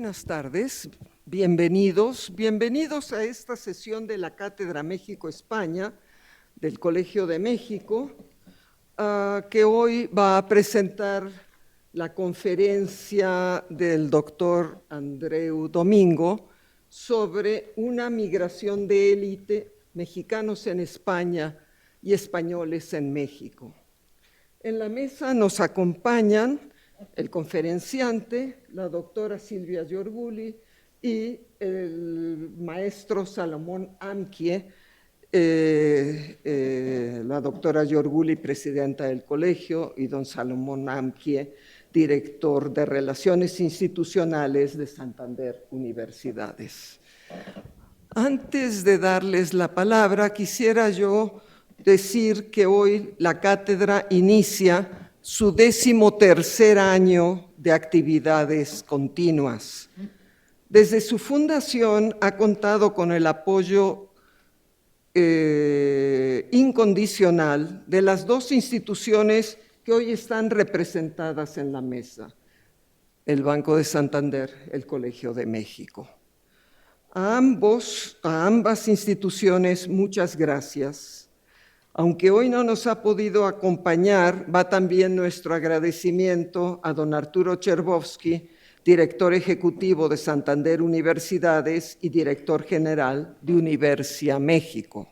Buenas tardes, bienvenidos a esta sesión de la Cátedra México-España del Colegio de México, que hoy va a presentar la conferencia del doctor Andreu Domingo sobre una migración de élite, mexicanos en España y españoles en México. En la mesa nos acompañan el conferenciante, la doctora Silvia Giorguli y el maestro Salomón Amquie, la doctora Giorguli, presidenta del colegio, y don Salomón Amquie, director de Relaciones Institucionales de Santander Universidades. Antes de darles la palabra, quisiera yo decir que hoy la cátedra inicia su 13º año de actividades continuas. Desde su fundación ha contado con el apoyo incondicional de las dos instituciones que hoy están representadas en la mesa, el Banco de Santander, el Colegio de México. A ambas instituciones, muchas gracias. Aunque hoy no nos ha podido acompañar, va también nuestro agradecimiento a don Arturo Chervovsky, director ejecutivo de Santander Universidades y director general de Universia México.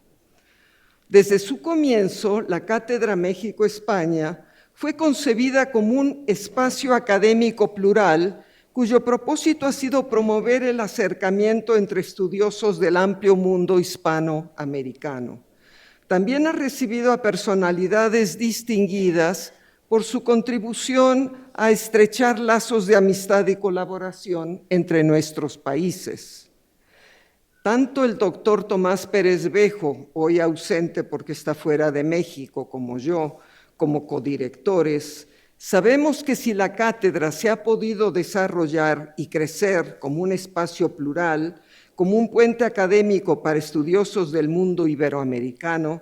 Desde su comienzo, la Cátedra México-España fue concebida como un espacio académico plural cuyo propósito ha sido promover el acercamiento entre estudiosos del amplio mundo hispanoamericano. También ha recibido a personalidades distinguidas por su contribución a estrechar lazos de amistad y colaboración entre nuestros países. Tanto el doctor Tomás Pérez Bejo, hoy ausente porque está fuera de México, como yo, como codirectores, sabemos que si la cátedra se ha podido desarrollar y crecer como un espacio plural, como un puente académico para estudiosos del mundo iberoamericano,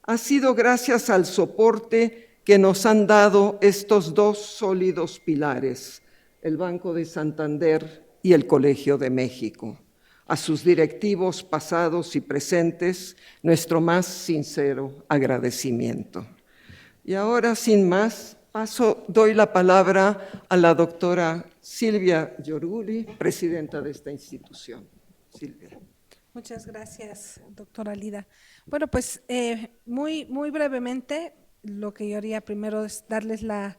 ha sido gracias al soporte que nos han dado estos dos sólidos pilares, el Banco de Santander y el Colegio de México. A sus directivos pasados y presentes, nuestro más sincero agradecimiento. Y ahora, sin más, doy la palabra a la doctora Silvia Giorguli, presidenta de esta institución. Silvia. Muchas gracias, doctora Lida. Bueno, pues muy brevemente, lo que yo haría primero es darles la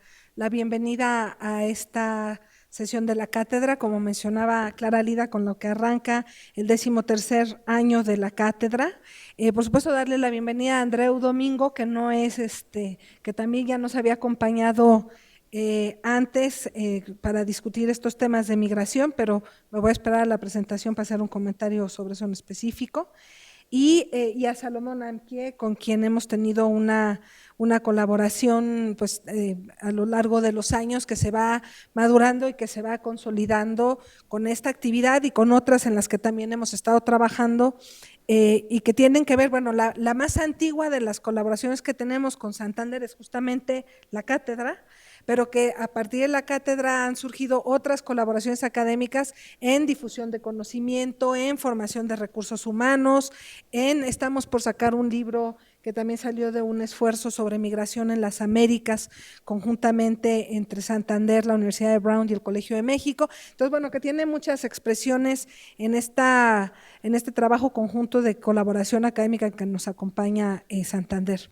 bienvenida a esta sesión de la cátedra, como mencionaba Clara Lida, con lo que arranca el 13º año de la cátedra. Por supuesto, darle la bienvenida a Andreu Domingo, que no es que también ya nos había acompañado antes para discutir estos temas de migración, pero me voy a esperar a la presentación para hacer un comentario sobre eso en específico. Y a Salomón Amquie, con quien hemos tenido una colaboración pues, a lo largo de los años que se va madurando y que se va consolidando con esta actividad y con otras en las que también hemos estado trabajando y que tienen que ver, bueno, la más antigua de las colaboraciones que tenemos con Santander es justamente la cátedra, pero que a partir de la cátedra han surgido otras colaboraciones académicas en difusión de conocimiento, en formación de recursos humanos, estamos por sacar un libro que también salió de un esfuerzo sobre migración en las Américas, conjuntamente entre Santander, la Universidad de Brown y el Colegio de México. Entonces, bueno, que tiene muchas expresiones en este trabajo conjunto de colaboración académica que nos acompaña Santander.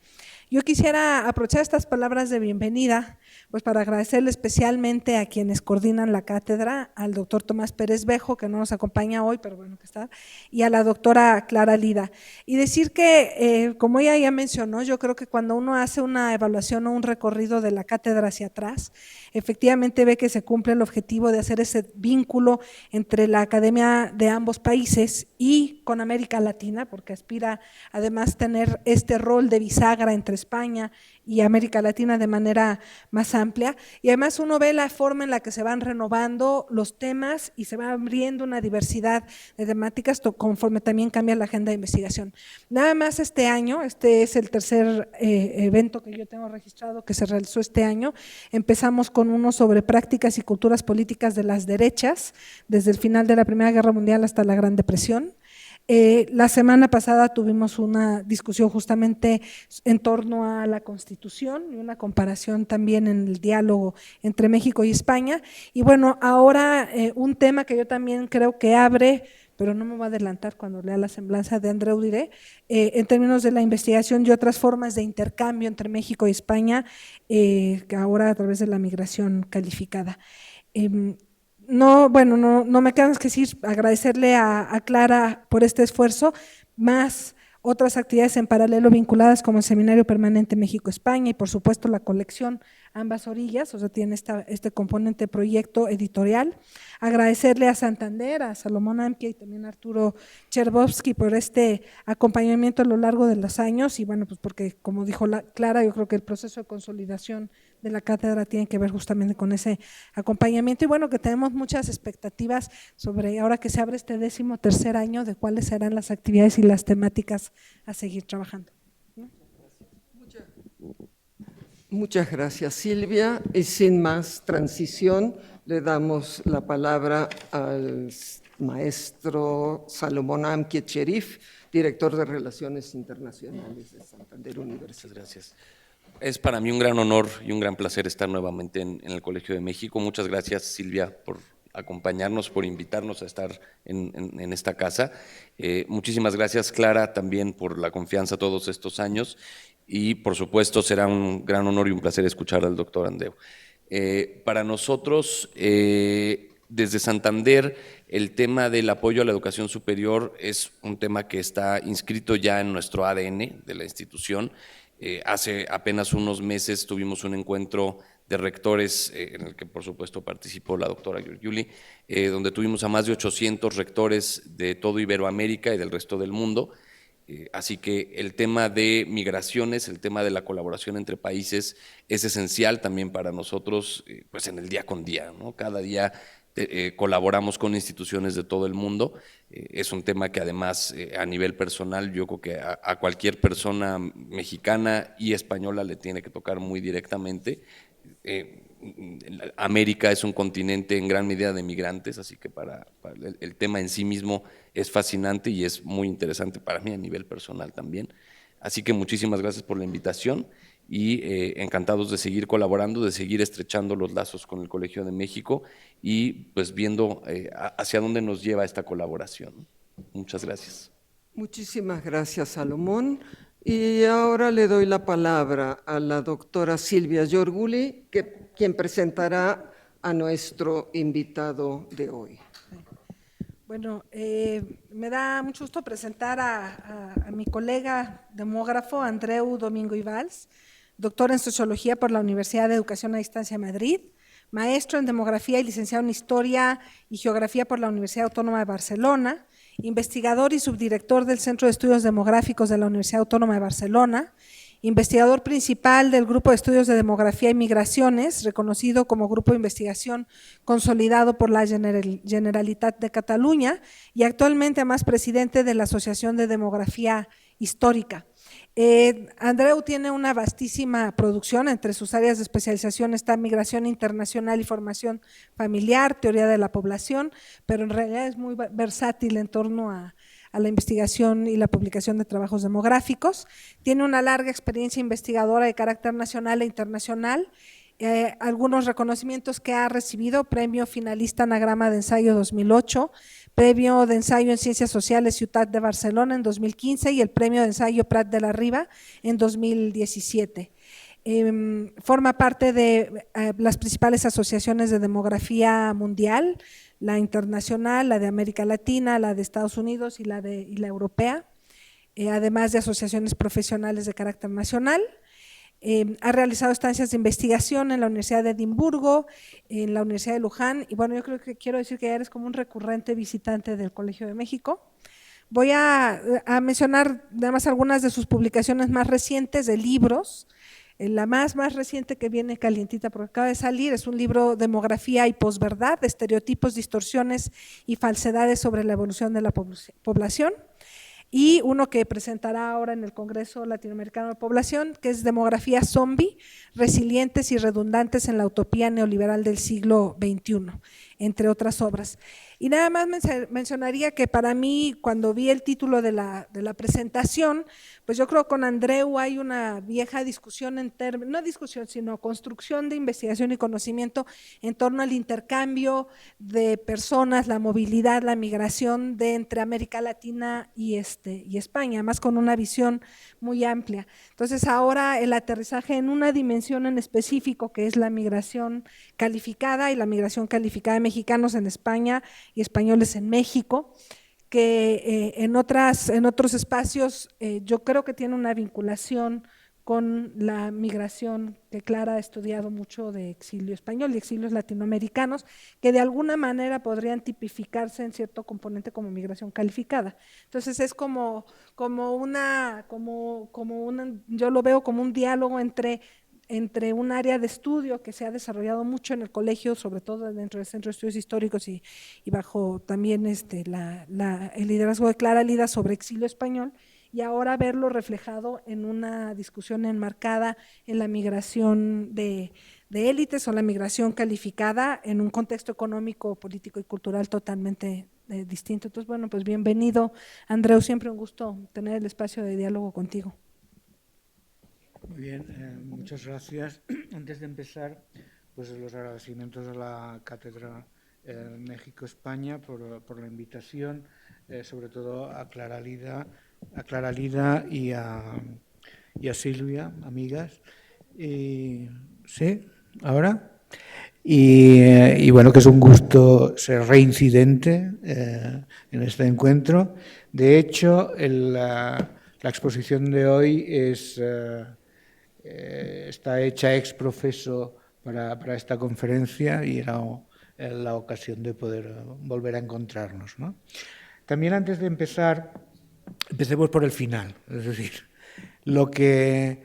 Yo quisiera aprovechar estas palabras de bienvenida pues para agradecerle especialmente a quienes coordinan la cátedra, al doctor Tomás Pérez Bejo, que no nos acompaña hoy, pero bueno que está, y a la doctora Clara Lida. Y decir que, como ella ya mencionó, yo creo que cuando uno hace una evaluación o un recorrido de la cátedra hacia atrás, efectivamente ve que se cumple el objetivo de hacer ese vínculo entre la academia de ambos países y con América Latina, porque aspira además tener este rol de bisagra entre España y América Latina de manera más amplia. Y además uno ve la forma en la que se van renovando los temas y se va abriendo una diversidad de temáticas conforme también cambia la agenda de investigación. Nada más este año, este es el tercer evento que yo tengo registrado que se realizó este año, empezamos con uno sobre prácticas y culturas políticas de las derechas, desde el final de la Primera Guerra Mundial hasta la Gran Depresión. La semana pasada tuvimos una discusión justamente en torno a la Constitución y una comparación también en el diálogo entre México y España. Y bueno, ahora un tema que yo también creo que abre, pero no me voy a adelantar cuando lea la semblanza de Andreu diré, en términos de la investigación y otras formas de intercambio entre México y España, que ahora a través de la migración calificada. No me queda más que decir, agradecerle a Clara por este esfuerzo, más otras actividades en paralelo vinculadas como el Seminario Permanente México-España y por supuesto la colección Ambas Orillas, o sea, tiene este componente proyecto editorial. Agradecerle a Santander, a Salomón Amquia y también a Arturo Chervovsky por este acompañamiento a lo largo de los años y bueno, pues porque como dijo Clara, yo creo que el proceso de consolidación de la cátedra tiene que ver justamente con ese acompañamiento y bueno, que tenemos muchas expectativas sobre ahora que se abre este 13º año de cuáles serán las actividades y las temáticas a seguir trabajando. Muchas gracias, Silvia. Y sin más transición, le damos la palabra al maestro Salomón Amquia Cherif, director de Relaciones Internacionales de Santander Universidad. Muchas gracias. Es para mí un gran honor y un gran placer estar nuevamente en el Colegio de México. Muchas gracias, Silvia, por acompañarnos, por invitarnos a estar en esta casa. Muchísimas gracias, Clara, también por la confianza todos estos años y, por supuesto, será un gran honor y un placer escuchar al doctor Andreu. Para nosotros, desde Santander, el tema del apoyo a la educación superior es un tema que está inscrito ya en nuestro ADN de la institución. Hace apenas unos meses tuvimos un encuentro de rectores en el que por supuesto participó la doctora Giurgiuli, donde tuvimos a más de 800 rectores de todo Iberoamérica y del resto del mundo. Así que el tema de migraciones, el tema de la colaboración entre países es esencial también para nosotros, pues en el día con día, ¿no? Cada día colaboramos con instituciones de todo el mundo. Es un tema que además a nivel personal yo creo que a cualquier persona mexicana y española le tiene que tocar muy directamente. América es un continente en gran medida de migrantes, así que para el tema en sí mismo es fascinante y es muy interesante para mí a nivel personal también. Así que muchísimas gracias por la invitación y encantados de seguir colaborando, de seguir estrechando los lazos con el Colegio de México y pues viendo hacia dónde nos lleva esta colaboración. Muchas gracias. Muchísimas gracias, Salomón. Y ahora le doy la palabra a la doctora Silvia Giurgiuli, quien presentará a nuestro invitado de hoy. Bueno, me da mucho gusto presentar a mi colega demógrafo Andreu Domingo y Valls, doctor en Sociología por la Universidad de Educación a Distancia de Madrid, maestro en Demografía y licenciado en Historia y Geografía por la Universidad Autónoma de Barcelona, investigador y subdirector del Centro de Estudios Demográficos de la Universidad Autónoma de Barcelona, investigador principal del Grupo de Estudios de Demografía y Migraciones, reconocido como grupo de investigación consolidado por la Generalitat de Cataluña y actualmente además presidente de la Asociación de Demografía Histórica. Andreu tiene una vastísima producción, entre sus áreas de especialización está migración internacional y formación familiar, teoría de la población, pero en realidad es muy versátil en torno a la investigación y la publicación de trabajos demográficos. Tiene una larga experiencia investigadora de carácter nacional e internacional, algunos reconocimientos que ha recibido: premio finalista Anagrama de Ensayo 2008, premio de ensayo en Ciencias Sociales Ciutat de Barcelona en 2015 y el premio de ensayo Prat de la Riba en 2017. Forma parte de las principales asociaciones de demografía mundial, la internacional, la de América Latina, la de Estados Unidos y la europea, además de asociaciones profesionales de carácter nacional. Ha realizado estancias de investigación en la Universidad de Edimburgo, en la Universidad de Luján, y bueno, yo creo que quiero decir que eres como un recurrente visitante del Colegio de México. Voy a mencionar nada más algunas de sus publicaciones más recientes de libros. La más reciente que viene calientita porque acaba de salir es un libro Demografía y posverdad, estereotipos, distorsiones y falsedades sobre la evolución de la población. Y uno que presentará ahora en el Congreso Latinoamericano de Población, que es Demografía Zombie, resilientes y redundantes en la utopía neoliberal del siglo XXI, entre otras obras. Y nada más mencionaría que para mí, cuando vi el título de la presentación, pues yo creo que con Andreu hay una vieja discusión no discusión, sino construcción de investigación y conocimiento en torno al intercambio de personas, la movilidad, la migración entre América Latina y España, más con una visión muy amplia. Entonces ahora el aterrizaje en una dimensión en específico, que es la migración calificada y la migración calificada de mexicanos en España y españoles en México, que en otros espacios yo creo que tiene una vinculación con la migración que Clara ha estudiado mucho de exilio español y exilios latinoamericanos, que de alguna manera podrían tipificarse en cierto componente como migración calificada. Entonces es como yo lo veo como un diálogo entre un área de estudio que se ha desarrollado mucho en el colegio, sobre todo dentro del Centro de Estudios Históricos y bajo también el liderazgo de Clara Lida sobre exilio español, y ahora verlo reflejado en una discusión enmarcada en la migración de élites o la migración calificada en un contexto económico, político y cultural totalmente distinto. Entonces, bueno, pues bienvenido, Andreu, siempre un gusto tener el espacio de diálogo contigo. Muy bien, muchas gracias. Antes de empezar, pues los agradecimientos a la Cátedra México-España por la invitación, sobre todo a Clara Lida y a Silvia, amigas. ¿Sí? ¿Ahora? Y bueno, que es un gusto ser reincidente en este encuentro. De hecho, la exposición de hoy está hecha ex profeso para esta conferencia y era la ocasión de poder volver a encontrarnos, ¿no? También antes de empezar, empecemos por el final, es decir, lo que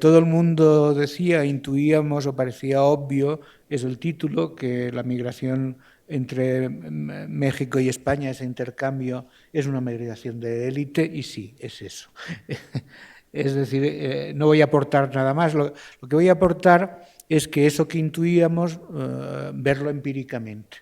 todo el mundo decía, intuíamos o parecía obvio es el título, que la migración entre México y España, ese intercambio, es una migración de élite, y sí, es eso. Es decir, no voy a aportar nada más, lo que voy a aportar es que eso que intuíamos, verlo empíricamente.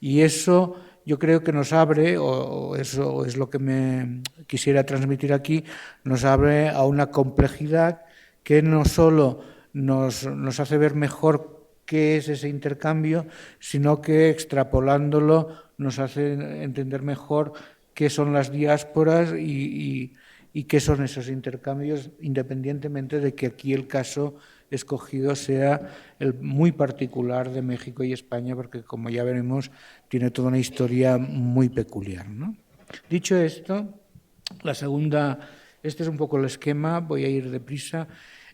Y eso yo creo que nos abre, o eso es lo que me quisiera transmitir aquí, nos abre a una complejidad que no solo nos hace ver mejor qué es ese intercambio, sino que extrapolándolo nos hace entender mejor qué son las diásporas y qué son esos intercambios, independientemente de que aquí el caso escogido sea el muy particular de México y España, porque como ya veremos, tiene toda una historia muy peculiar, ¿no? Dicho esto, la segunda, este es un poco el esquema, voy a ir deprisa.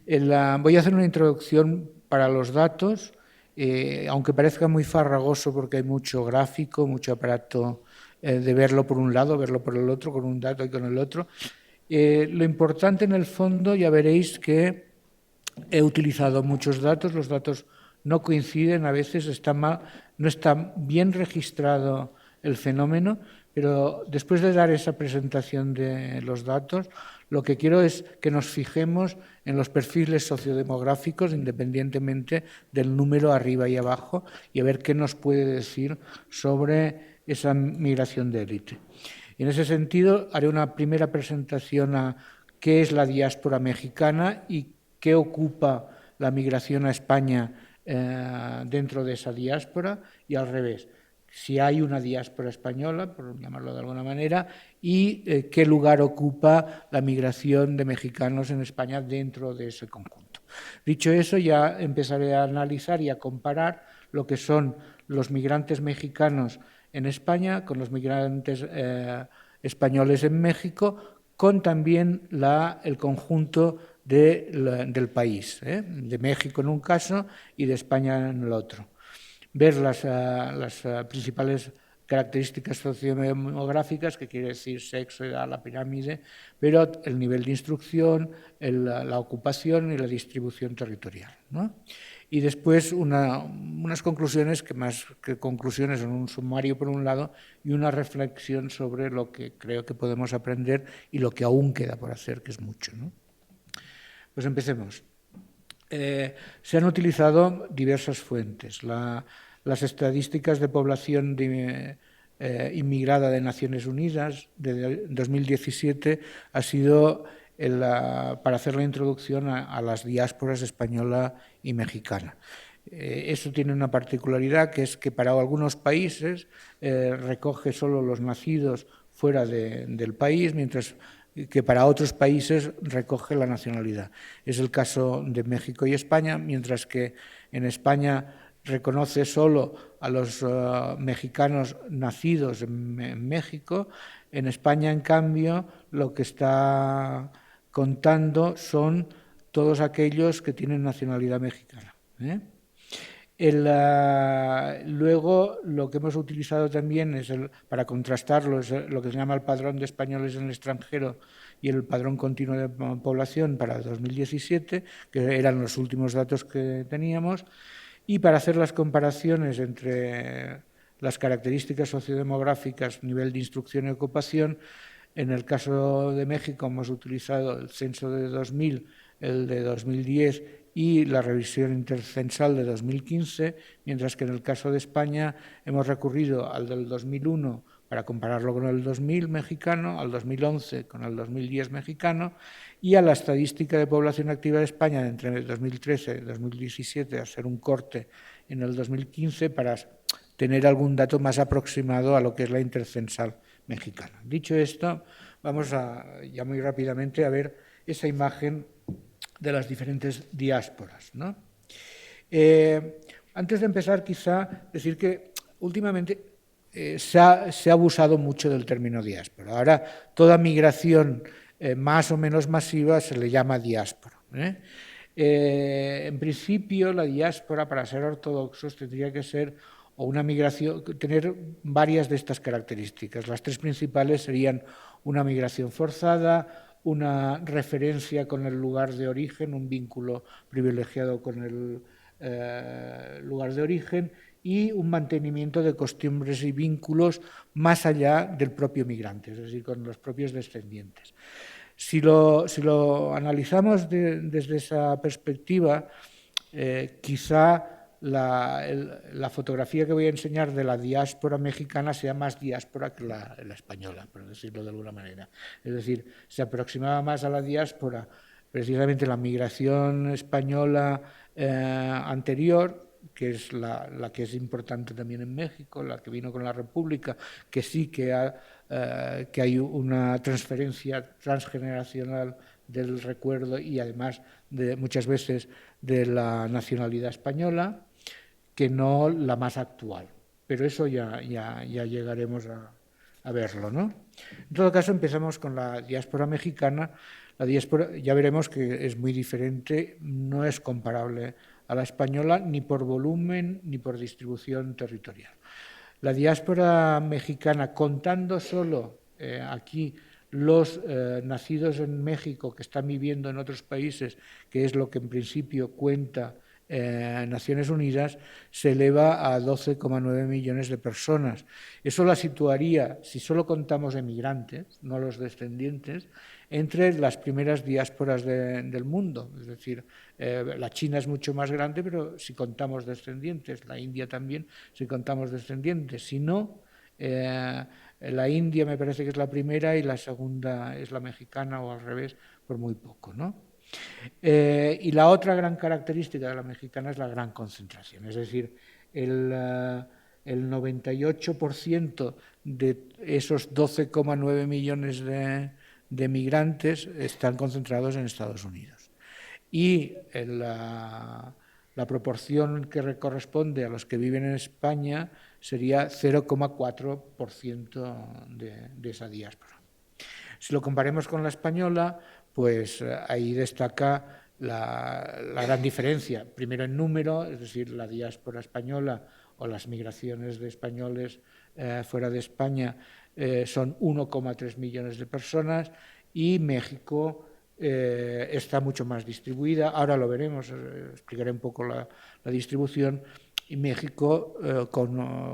Voy a hacer una introducción para los datos, aunque parezca muy farragoso porque hay mucho gráfico, mucho aparato de verlo por un lado, verlo por el otro, con un dato y con el otro. Lo importante en el fondo, ya veréis que he utilizado muchos datos, los datos no coinciden, a veces no está bien registrado el fenómeno, pero después de dar esa presentación de los datos, lo que quiero es que nos fijemos en los perfiles sociodemográficos, independientemente del número arriba y abajo, y a ver qué nos puede decir sobre esa migración de élite. En ese sentido, haré una primera presentación a qué es la diáspora mexicana y qué ocupa la migración a España dentro de esa diáspora, y al revés, si hay una diáspora española, por llamarlo de alguna manera, y qué lugar ocupa la migración de mexicanos en España dentro de ese conjunto. Dicho eso, ya empezaré a analizar y a comparar lo que son los migrantes mexicanos en España con los migrantes españoles en México, con también el conjunto del país, de México en un caso y de España en el otro. Ver las principales características sociodemográficas, que quiere decir sexo, edad, la pirámide, pero el nivel de instrucción, la ocupación y la distribución territorial, ¿no? Y después unas conclusiones que más que conclusiones son un sumario por un lado y una reflexión sobre lo que creo que podemos aprender y lo que aún queda por hacer, que es mucho, ¿no? Pues empecemos. Se han utilizado diversas fuentes. Las estadísticas de población inmigrada de Naciones Unidas de 2017 ha sido para hacer la introducción a las diásporas española y mexicana. Eso tiene una particularidad, que es que para algunos países recoge solo los nacidos fuera del país, mientras que para otros países recoge la nacionalidad. Es el caso de México y España, mientras que en España reconoce solo a los mexicanos nacidos en México. En España, en cambio, lo que está contando son todos aquellos que tienen nacionalidad mexicana. Luego, lo que hemos utilizado también para contrastarlo es lo que se llama el padrón de españoles en el extranjero y el padrón continuo de población para 2017, que eran los últimos datos que teníamos, y para hacer las comparaciones entre las características sociodemográficas, nivel de instrucción y ocupación. En el caso de México hemos utilizado el censo de 2000, el de 2010 y la revisión intercensal de 2015, mientras que en el caso de España hemos recurrido al del 2001 para compararlo con el 2000 mexicano, al 2011 con el 2010 mexicano y a la estadística de población activa de España entre el 2013 y 2017, hacer un corte en el 2015 para tener algún dato más aproximado a lo que es la intercensal mexicana. Dicho esto, vamos ya muy rápidamente a ver esa imagen de las diferentes diásporas, ¿no? Antes de empezar, quizá decir que últimamente se ha abusado mucho del término diáspora. Ahora, toda migración más o menos masiva se le llama diáspora. En principio, la diáspora, para ser ortodoxos, tendría que ser o una migración, tener varias de estas características. Las tres principales serían una migración forzada, una referencia con el lugar de origen, un vínculo privilegiado con el lugar de origen y un mantenimiento de costumbres y vínculos más allá del propio migrante, es decir, con los propios descendientes. Si lo analizamos desde esa perspectiva, quizá la fotografía que voy a enseñar de la diáspora mexicana sea más diáspora que la española, por decirlo de alguna manera. Es decir, se aproximaba más a la diáspora precisamente la migración española anterior, que es la que es importante también en México, la que vino con la República, que sí que hay una transferencia transgeneracional del recuerdo y además muchas veces de la nacionalidad española, que no la más actual. Pero eso ya llegaremos a verlo, ¿no? En todo caso, empezamos con la diáspora mexicana. La diáspora, ya veremos que es muy diferente, no es comparable a la española ni por volumen ni por distribución territorial. La diáspora mexicana, contando solo aquí los nacidos en México que están viviendo en otros países, que es lo que en principio cuenta Naciones Unidas, se eleva a 12,9 millones de personas. Eso la situaría, si solo contamos emigrantes, no los descendientes, entre las primeras diásporas del mundo. Es decir, la China es mucho más grande, pero si contamos descendientes, la India también, si contamos descendientes. Si no, la India me parece que es la primera y la segunda es la mexicana o al revés, por muy poco, ¿no? Y la otra gran característica de la mexicana es la gran concentración, es decir, el 98% de esos 12,9 millones de migrantes están concentrados en Estados Unidos. Y la proporción que corresponde a los que viven en España sería 0,4% de esa diáspora. Si lo comparemos con la española, pues ahí destaca la gran diferencia. Primero en número, es decir, la diáspora española o las migraciones de españoles fuera de España son 1,3 millones de personas, y México está mucho más distribuida. Ahora lo veremos, explicaré un poco la distribución, y México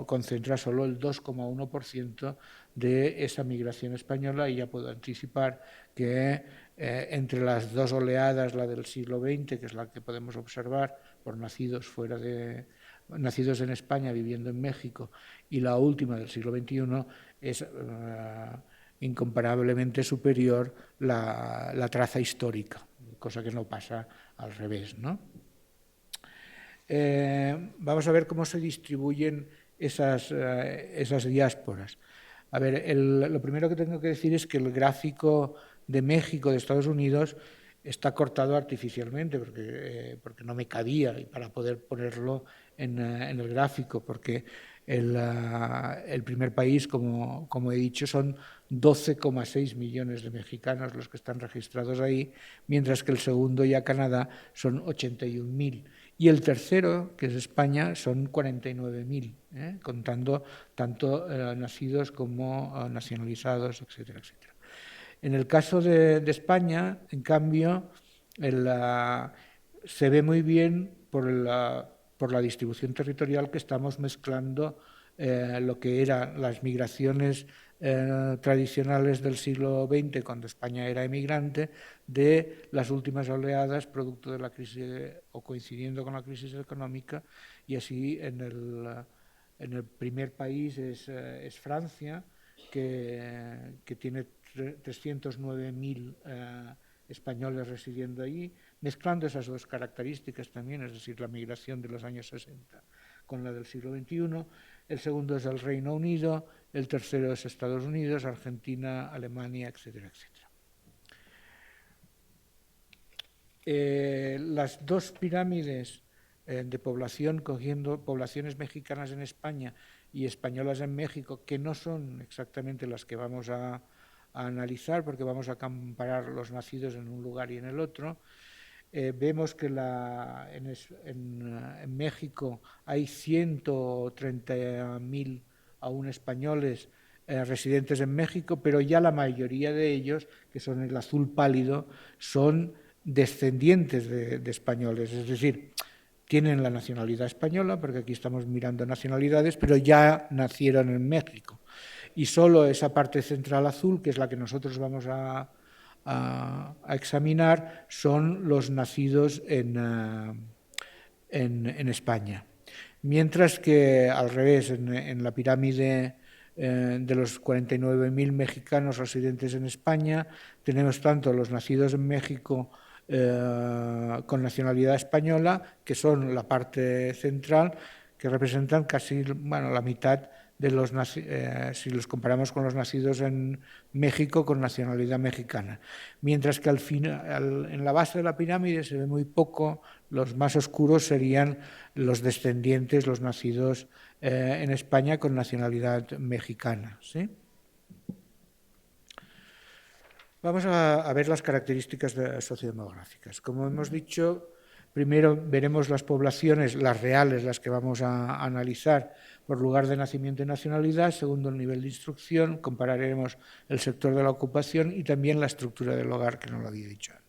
concentra solo el 2,1% de esa migración española, y ya puedo anticipar que entre las dos oleadas, la del siglo XX, que es la que podemos observar por nacidos en España viviendo en México, y la última del siglo XXI, es incomparablemente superior la traza histórica, cosa que no pasa al revés, ¿no? Vamos a ver cómo se distribuyen esas diásporas. A ver, lo primero que tengo que decir es que el gráfico de México, de Estados Unidos, está cortado artificialmente porque no me cabía, y para poder ponerlo en el gráfico, porque el primer país, como he dicho, son 12,6 millones de mexicanos los que están registrados ahí, mientras que el segundo, ya Canadá, son 81.000. Y el tercero, que es España, son 49.000, contando tanto nacidos como nacionalizados, etcétera, etcétera. En el caso de España, en cambio, se ve muy bien por la distribución territorial que estamos mezclando lo que eran las migraciones tradicionales del siglo XX, cuando España era emigrante, de las últimas oleadas producto de la crisis o coincidiendo con la crisis económica, y así en el primer país es Francia, que tiene 309.000 españoles residiendo allí, mezclando esas dos características también, es decir, la migración de los años 60 con la del siglo XXI. El segundo es el Reino Unido, el tercero es Estados Unidos, Argentina, Alemania, etcétera, etcétera. Las dos pirámides de población, cogiendo poblaciones mexicanas en España y españolas en México, que no son exactamente las que vamos a analizar, porque vamos a comparar los nacidos en un lugar y en el otro. Vemos que en México hay 130.000 aún españoles residentes en México, pero ya la mayoría de ellos, que son el azul pálido, son descendientes de españoles, es decir, tienen la nacionalidad española, porque aquí estamos mirando nacionalidades, pero ya nacieron en México. Y solo esa parte central azul, que es la que nosotros vamos a examinar, son los nacidos en España. Mientras que al revés, en la pirámide de los 49.000 mexicanos residentes en España, tenemos tanto los nacidos en México con nacionalidad española, que son la parte central, que representan casi la mitad de los si los comparamos con los nacidos en México con nacionalidad mexicana. Mientras que al final, en la base de la pirámide se ve muy poco, los más oscuros serían los descendientes, los nacidos en España con nacionalidad mexicana, ¿sí? Vamos a ver las características sociodemográficas. Como hemos dicho, primero veremos las poblaciones, las reales, las que vamos a analizar por lugar de nacimiento y nacionalidad. Segundo, el nivel de instrucción. Compararemos el sector de la ocupación y también la estructura del hogar, que no lo había dicho antes.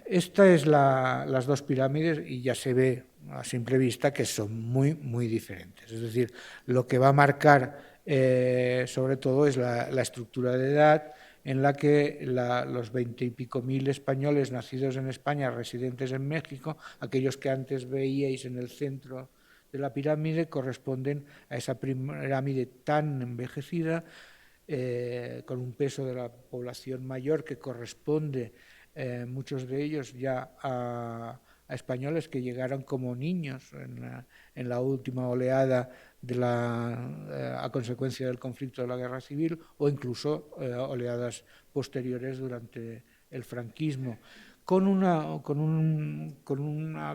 Esta es las dos pirámides, y ya se ve a simple vista que son muy, muy diferentes. Es decir, lo que va a marcar sobre todo es la estructura de edad, en la que los 20 y pico mil españoles nacidos en España, residentes en México, aquellos que antes veíais en el centro de la pirámide, corresponden a esa pirámide tan envejecida, con un peso de la población mayor que corresponde, muchos de ellos ya a españoles que llegaron como niños en la última oleada a consecuencia del conflicto de la Guerra Civil, o incluso oleadas posteriores durante el franquismo, con una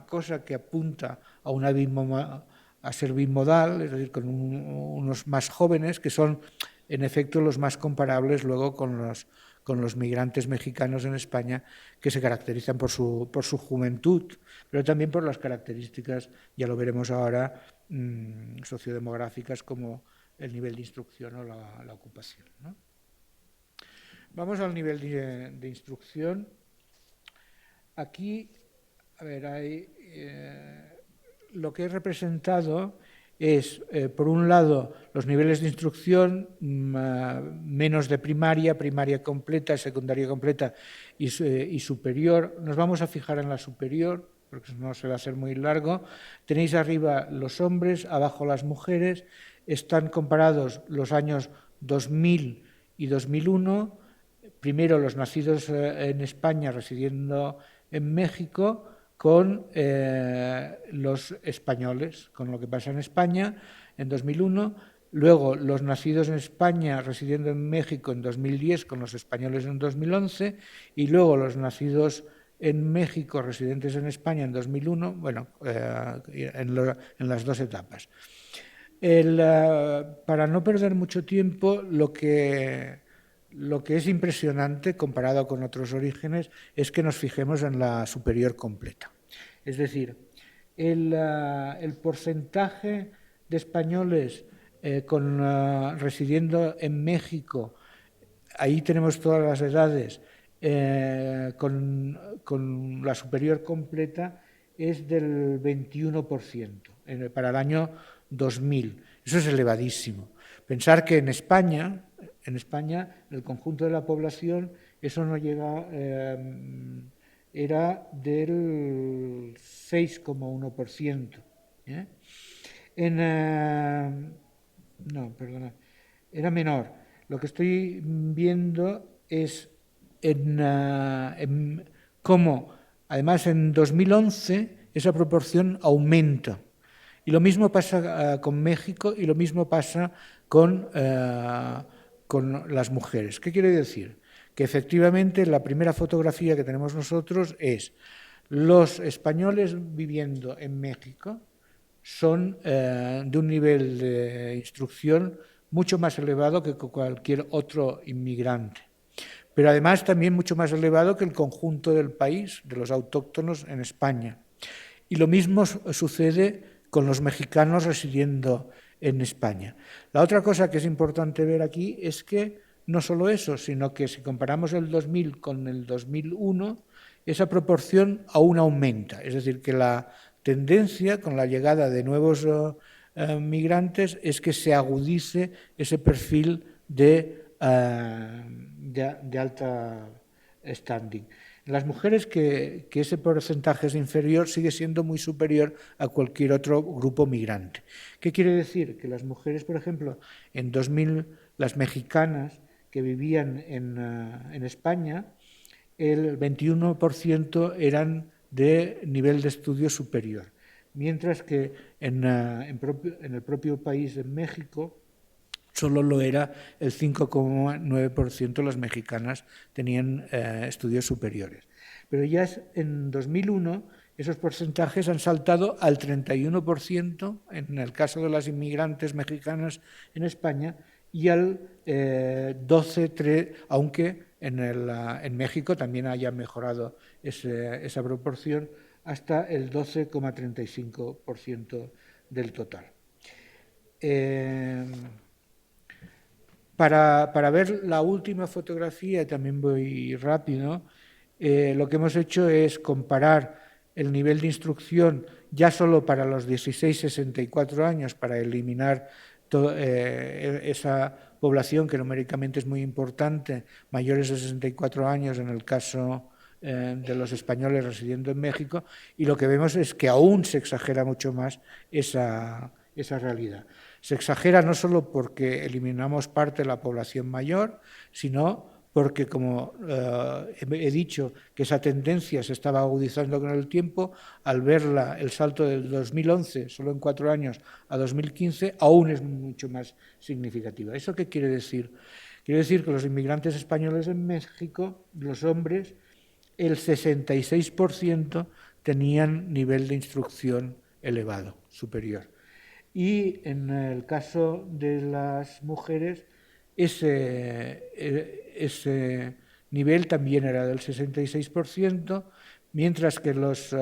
cosa que apunta a ser bimodal, es decir, con unos más jóvenes que son en efecto los más comparables luego con los migrantes mexicanos en España, que se caracterizan por su juventud, pero también por las características, ya lo veremos ahora, sociodemográficas como el nivel de instrucción o la ocupación, ¿no? Vamos al nivel de instrucción. Aquí, a ver, lo que he representado es, por un lado, los niveles de instrucción menos de primaria, primaria completa, secundaria completa y superior. Nos vamos a fijar en la superior, porque no se va a hacer muy largo. Tenéis arriba los hombres, abajo las mujeres. Están comparados los años 2000 y 2001. Primero los nacidos en España residiendo en México, con los españoles, con lo que pasa en España en 2001, luego los nacidos en España residiendo en México en 2010 con los españoles en 2011 y luego los nacidos en México residentes en España en 2001, bueno, en las dos etapas. Para no perder mucho tiempo, lo que es impresionante comparado con otros orígenes es que nos fijemos en la superior completa. Es decir, el porcentaje de españoles residiendo en México, ahí tenemos todas las edades, con la superior completa es del 21% para el año 2000. Eso es elevadísimo. Pensar que en España, el conjunto de la población, eso no llega, era del 6,1%. No, perdona, era menor. Lo que estoy viendo es cómo, además, en 2011 esa proporción aumenta. Y lo mismo pasa con México y lo mismo pasa con las mujeres. ¿Qué quiere decir? Que efectivamente la primera fotografía que tenemos nosotros es los españoles viviendo en México son de un nivel de instrucción mucho más elevado que cualquier otro inmigrante, pero además también mucho más elevado que el conjunto del país, de los autóctonos en España. Y lo mismo sucede con los mexicanos residiendo en España. La otra cosa que es importante ver aquí es que no solo eso, sino que si comparamos el 2000 con el 2001, esa proporción aún aumenta. Es decir, que la tendencia con la llegada de nuevos migrantes es que se agudice ese perfil de alta standing. En las mujeres que ese porcentaje es inferior, sigue siendo muy superior a cualquier otro grupo migrante. ¿Qué quiere decir? Que las mujeres, por ejemplo, en 2000, las mexicanas que vivían en España, el 21% eran de nivel de estudio superior, mientras que en el propio país, en México, solo lo era el 5,9% las mexicanas tenían estudios superiores. Pero ya en 2001 esos porcentajes han saltado al 31% en el caso de las inmigrantes mexicanas en España y al 12,3%, aunque en México también haya mejorado esa proporción hasta el 12,35% del total. Para ver la última fotografía, también voy rápido, lo que hemos hecho es comparar el nivel de instrucción ya solo para los 16-64 años, para eliminar esa población que numéricamente es muy importante, mayores de 64 años en el caso de los españoles residiendo en México, y lo que vemos es que aún se exagera mucho más esa realidad. Se exagera no solo porque eliminamos parte de la población mayor, sino porque, como he dicho, que esa tendencia se estaba agudizando con el tiempo, al ver el salto del 2011, solo en 4 años, a 2015, aún es mucho más significativa. ¿Eso qué quiere decir? Quiere decir que los inmigrantes españoles en México, los hombres, el 66% tenían nivel de instrucción elevado, superior. Y en el caso de las mujeres, ese nivel también era del 66%, mientras que los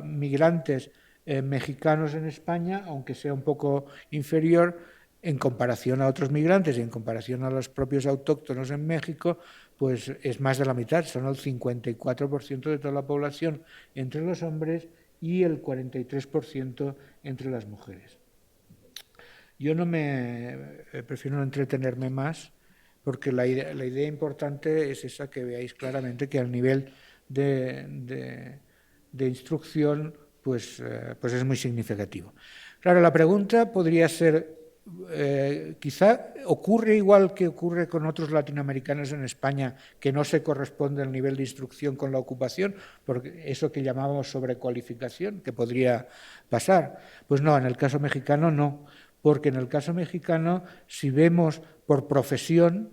migrantes mexicanos en España, aunque sea un poco inferior en comparación a otros migrantes y en comparación a los propios autóctonos en México, pues es más de la mitad, son el 54% de toda la población entre los hombres y el 43% entre las mujeres. Yo prefiero no entretenerme más, porque la idea importante es esa, que veáis claramente que al nivel de instrucción pues es muy significativo. Claro, la pregunta podría ser, quizá ocurre igual que ocurre con otros latinoamericanos en España, que no se corresponde el nivel de instrucción con la ocupación, porque eso que llamábamos sobrecualificación, que podría pasar. Pues no, en el caso mexicano no, porque en el caso mexicano, si vemos por profesión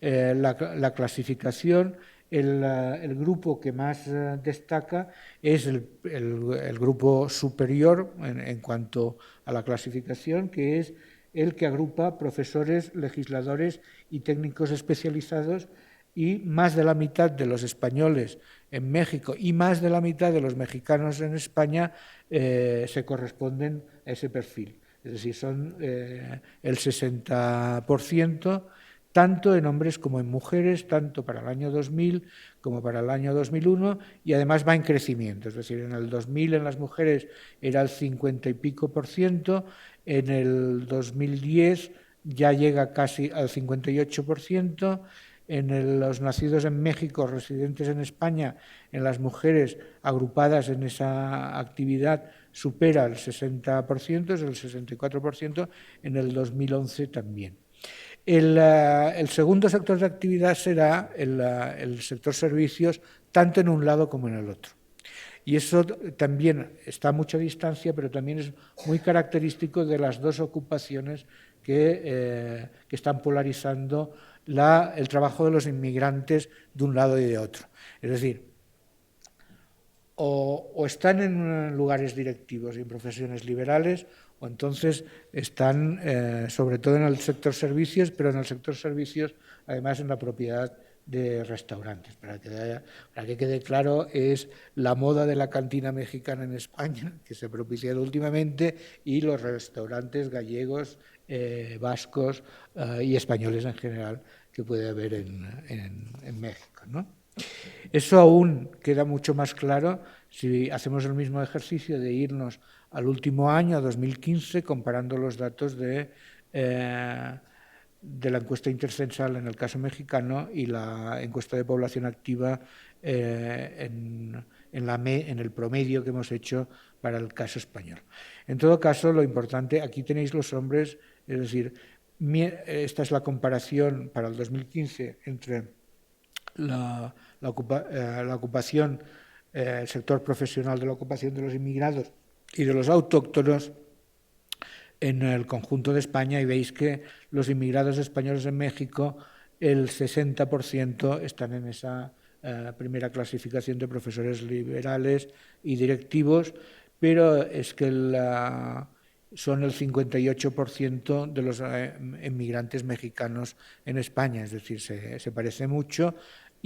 la clasificación, el grupo que más destaca es el grupo superior en cuanto a la clasificación, que es el que agrupa profesores, legisladores y técnicos especializados, y más de la mitad de los españoles en México y más de la mitad de los mexicanos en España se corresponden a ese perfil. Es decir, son el 60%, tanto en hombres como en mujeres, tanto para el año 2000 como para el año 2001, y además va en crecimiento. Es decir, en el 2000 en las mujeres era el 50 y pico %, en el 2010 ya llega casi al 58%, en los nacidos en México, residentes en España, en las mujeres agrupadas en esa actividad supera el 60%, es el 64%, en el 2011 también. El segundo sector de actividad será el sector servicios, tanto en un lado como en el otro. Y eso también está a mucha distancia, pero también es muy característico de las dos ocupaciones que están polarizando el trabajo de los inmigrantes de un lado y de otro. Es decir, o están en lugares directivos y en profesiones liberales, o entonces están sobre todo en el sector servicios, pero en el sector servicios además en la propiedad de restaurantes. Para que quede claro, es la moda de la cantina mexicana en España, que se ha propiciado últimamente, y los restaurantes gallegos, vascos y españoles en general que puede haber en México, ¿no? Eso aún queda mucho más claro si hacemos el mismo ejercicio de irnos al último año, a 2015, comparando los datos de la encuesta intercensal en el caso mexicano y la encuesta de población activa en el promedio que hemos hecho para el caso español. En todo caso, lo importante, aquí tenéis los hombres, es decir, esta es la comparación para el 2015 entre la ocupación, el sector profesional de la ocupación de los inmigrados y de los autóctonos en el conjunto de España, y veis que los inmigrados españoles en México, el 60% están en esa primera clasificación de profesores liberales y directivos, pero es que son el 58% de los inmigrantes mexicanos en España, es decir, se parece mucho.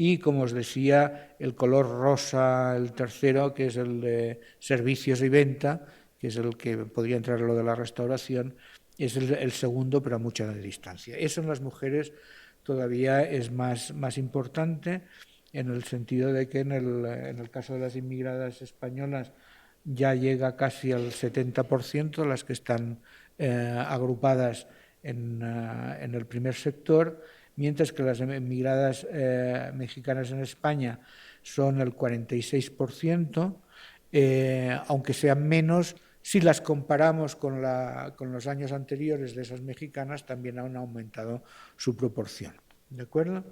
Y, como os decía, el color rosa, el tercero, que es el de servicios y venta, que es el que podría entrar en lo de la restauración, es el segundo, pero a mucha distancia. Eso en las mujeres todavía es más importante, en el sentido de que en el caso de las inmigradas españolas ya llega casi al 70% las que están agrupadas en el primer sector, mientras que las emigradas mexicanas en España son el 46%, aunque sean menos, si las comparamos con los años anteriores de esas mexicanas, también han aumentado su proporción. ¿De acuerdo?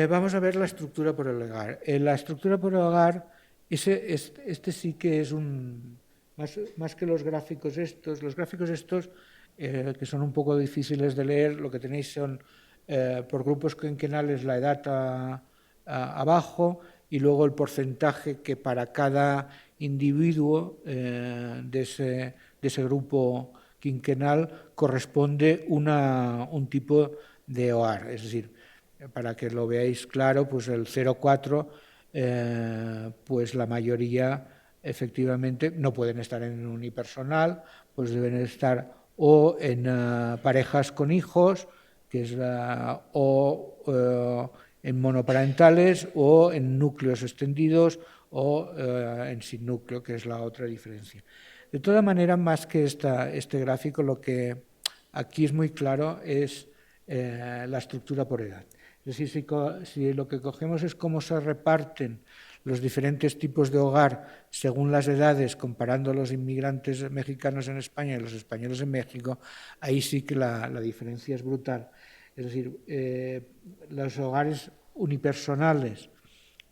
Vamos a ver la estructura por el hogar. La estructura por el hogar, este sí que es más que los gráficos estos. Los gráficos estos, que son un poco difíciles de leer, lo que tenéis son por grupos quinquenales la edad abajo y luego el porcentaje que para cada individuo de ese grupo quinquenal corresponde un tipo de hogar. Es decir, para que lo veáis claro, pues el 0,4, pues la mayoría efectivamente no pueden estar en unipersonal, pues deben estar o en parejas con hijos, o en monoparentales, o en núcleos extendidos, o en sin núcleo, que es la otra diferencia. De todas maneras, más que este gráfico, lo que aquí es muy claro es la estructura por edad. Es decir, si lo que cogemos es cómo se reparten los diferentes tipos de hogar según las edades, comparando los inmigrantes mexicanos en España y los españoles en México, ahí sí que la diferencia es brutal. Es decir, los hogares unipersonales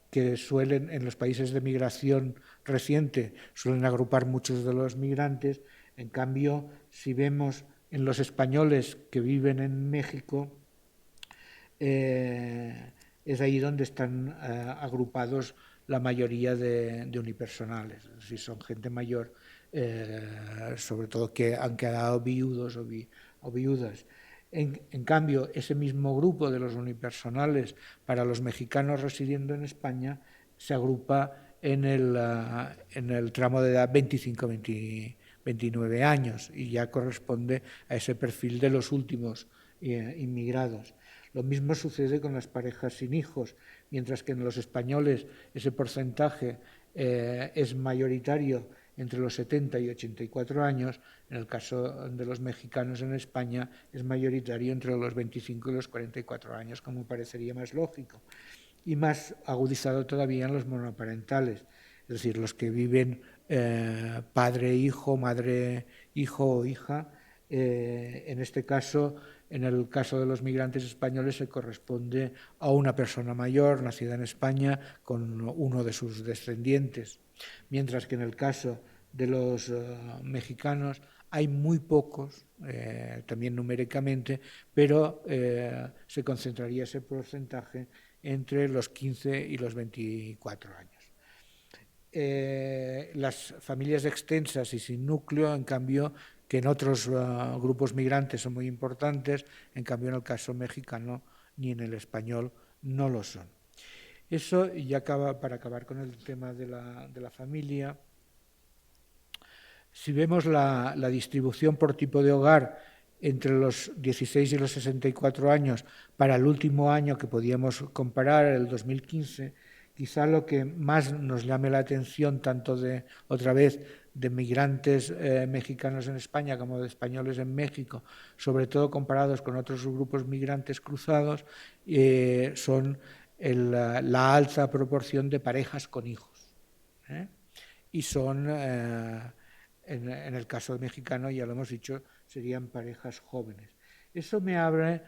que suelen, en los países de migración reciente, suelen agrupar muchos de los migrantes. En cambio, si vemos en los españoles que viven en México, es ahí donde están agrupados la mayoría de unipersonales. Es decir, son gente mayor, sobre todo que han quedado viudos o viudas. En cambio, ese mismo grupo de los unipersonales para los mexicanos residiendo en España se agrupa en el tramo de edad 25-29 años y ya corresponde a ese perfil de los últimos inmigrados. Lo mismo sucede con las parejas sin hijos, mientras que en los españoles ese porcentaje es mayoritario entre los 70 y 84 años, en el caso de los mexicanos en España es mayoritario entre los 25 y los 44 años, como parecería más lógico, y más agudizado todavía en los monoparentales, es decir, los que viven padre-hijo, madre-hijo o hija. En este caso, en el caso de los migrantes españoles, se corresponde a una persona mayor nacida en España con uno de sus descendientes, mientras que en el caso de los mexicanos hay muy pocos, también numéricamente, pero se concentraría ese porcentaje entre los 15 y los 24 años. Las familias extensas y sin núcleo, en cambio, que en otros grupos migrantes son muy importantes, en cambio en el caso mexicano ni en el español no lo son. Eso, y ya para acabar con el tema de la familia, si vemos la distribución por tipo de hogar entre los 16 y los 64 años para el último año que podíamos comparar, el 2015, quizá lo que más nos llame la atención, tanto de migrantes mexicanos en España como de españoles en México, sobre todo comparados con otros grupos migrantes cruzados, son la alta proporción de parejas con hijos. Y son, en el caso mexicano, ya lo hemos dicho, serían parejas jóvenes. Eso me abre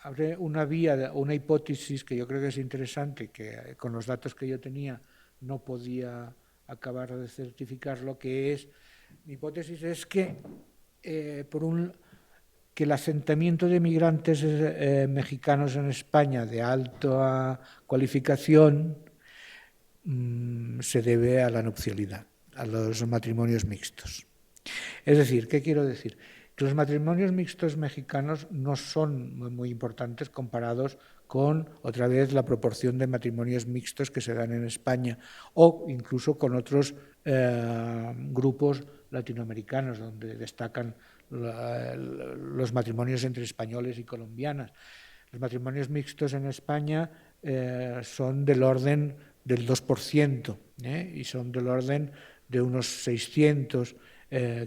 abre una vía, una hipótesis que yo creo que es interesante, que con los datos que yo tenía no podía acabar de certificarlo, que es, mi hipótesis es que, que el asentamiento de migrantes mexicanos en España de alta cualificación se debe a la nupcialidad, a los matrimonios mixtos. Es decir, ¿qué quiero decir? Que los matrimonios mixtos mexicanos no son muy importantes comparados con, otra vez, la proporción de matrimonios mixtos que se dan en España o incluso con otros grupos latinoamericanos, donde destacan los matrimonios entre españoles y colombianas. Los matrimonios mixtos en España son del orden del 2% y son del orden de unos 600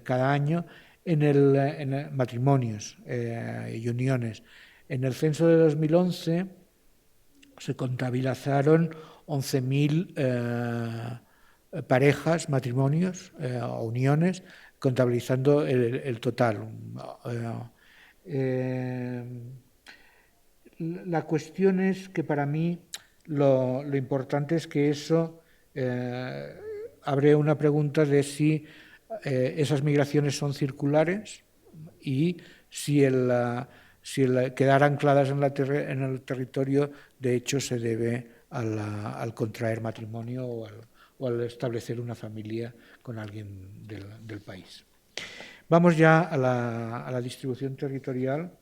cada año en matrimonios y uniones. En el censo de 2011 se contabilizaron 11.000 parejas, matrimonios o uniones, contabilizando el total. La cuestión es que para mí lo importante es que eso abre una pregunta de si esas migraciones son circulares y si quedar ancladas en el territorio de hecho se debe al contraer matrimonio o al establecer una familia con alguien del país. Vamos ya a la distribución territorial.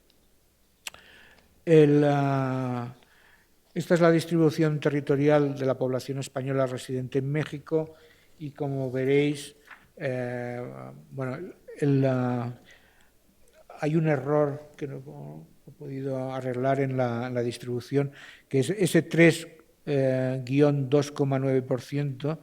Esta es la distribución territorial de la población española residente en México y, como veréis, bueno, hay un error que no he podido arreglar en la distribución, que es ese 3-2,9%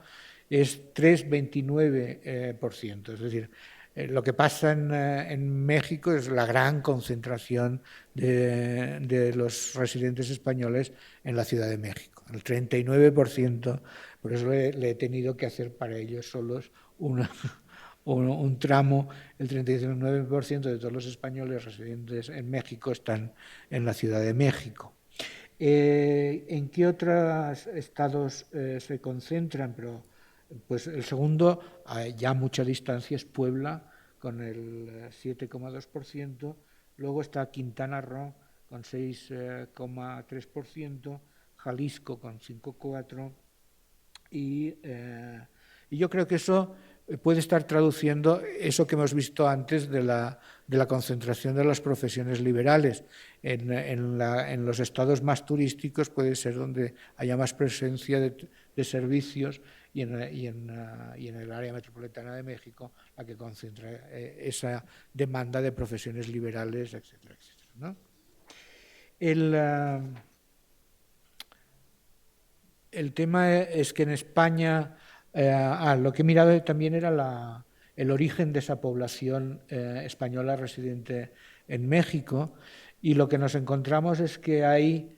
es 3,29%. Es decir, lo que pasa en México es la gran concentración de los residentes españoles en la Ciudad de México, el 39%. Por eso le he tenido que hacer para ellos solos un tramo. El 39% de todos los españoles residentes en México están en la Ciudad de México. ¿En qué otros estados se concentran? Pero, pues el segundo, ya a mucha distancia, es Puebla, con el 7,2%. Luego está Quintana Roo, con 6,3%, Jalisco, con 5,4%. Y yo creo que eso puede estar traduciendo eso que hemos visto antes de la concentración de las profesiones liberales. En los estados más turísticos puede ser donde haya más presencia de servicios, y en el área metropolitana de México la que concentra esa demanda de profesiones liberales, etcétera, etcétera, ¿no? El tema es que en España, lo que he mirado también era el origen de esa población española residente en México, y lo que nos encontramos es que hay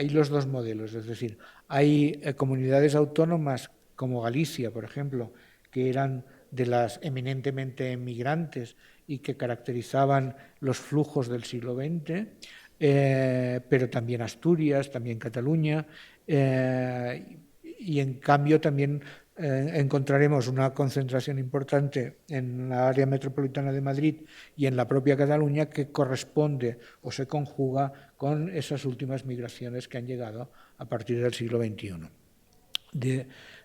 los dos modelos. Es decir, hay comunidades autónomas como Galicia, por ejemplo, que eran de las eminentemente emigrantes y que caracterizaban los flujos del siglo XX, pero también Asturias, también Cataluña, y en cambio también encontraremos una concentración importante en la área metropolitana de Madrid y en la propia Cataluña, que corresponde o se conjuga con esas últimas migraciones que han llegado a partir del siglo XXI.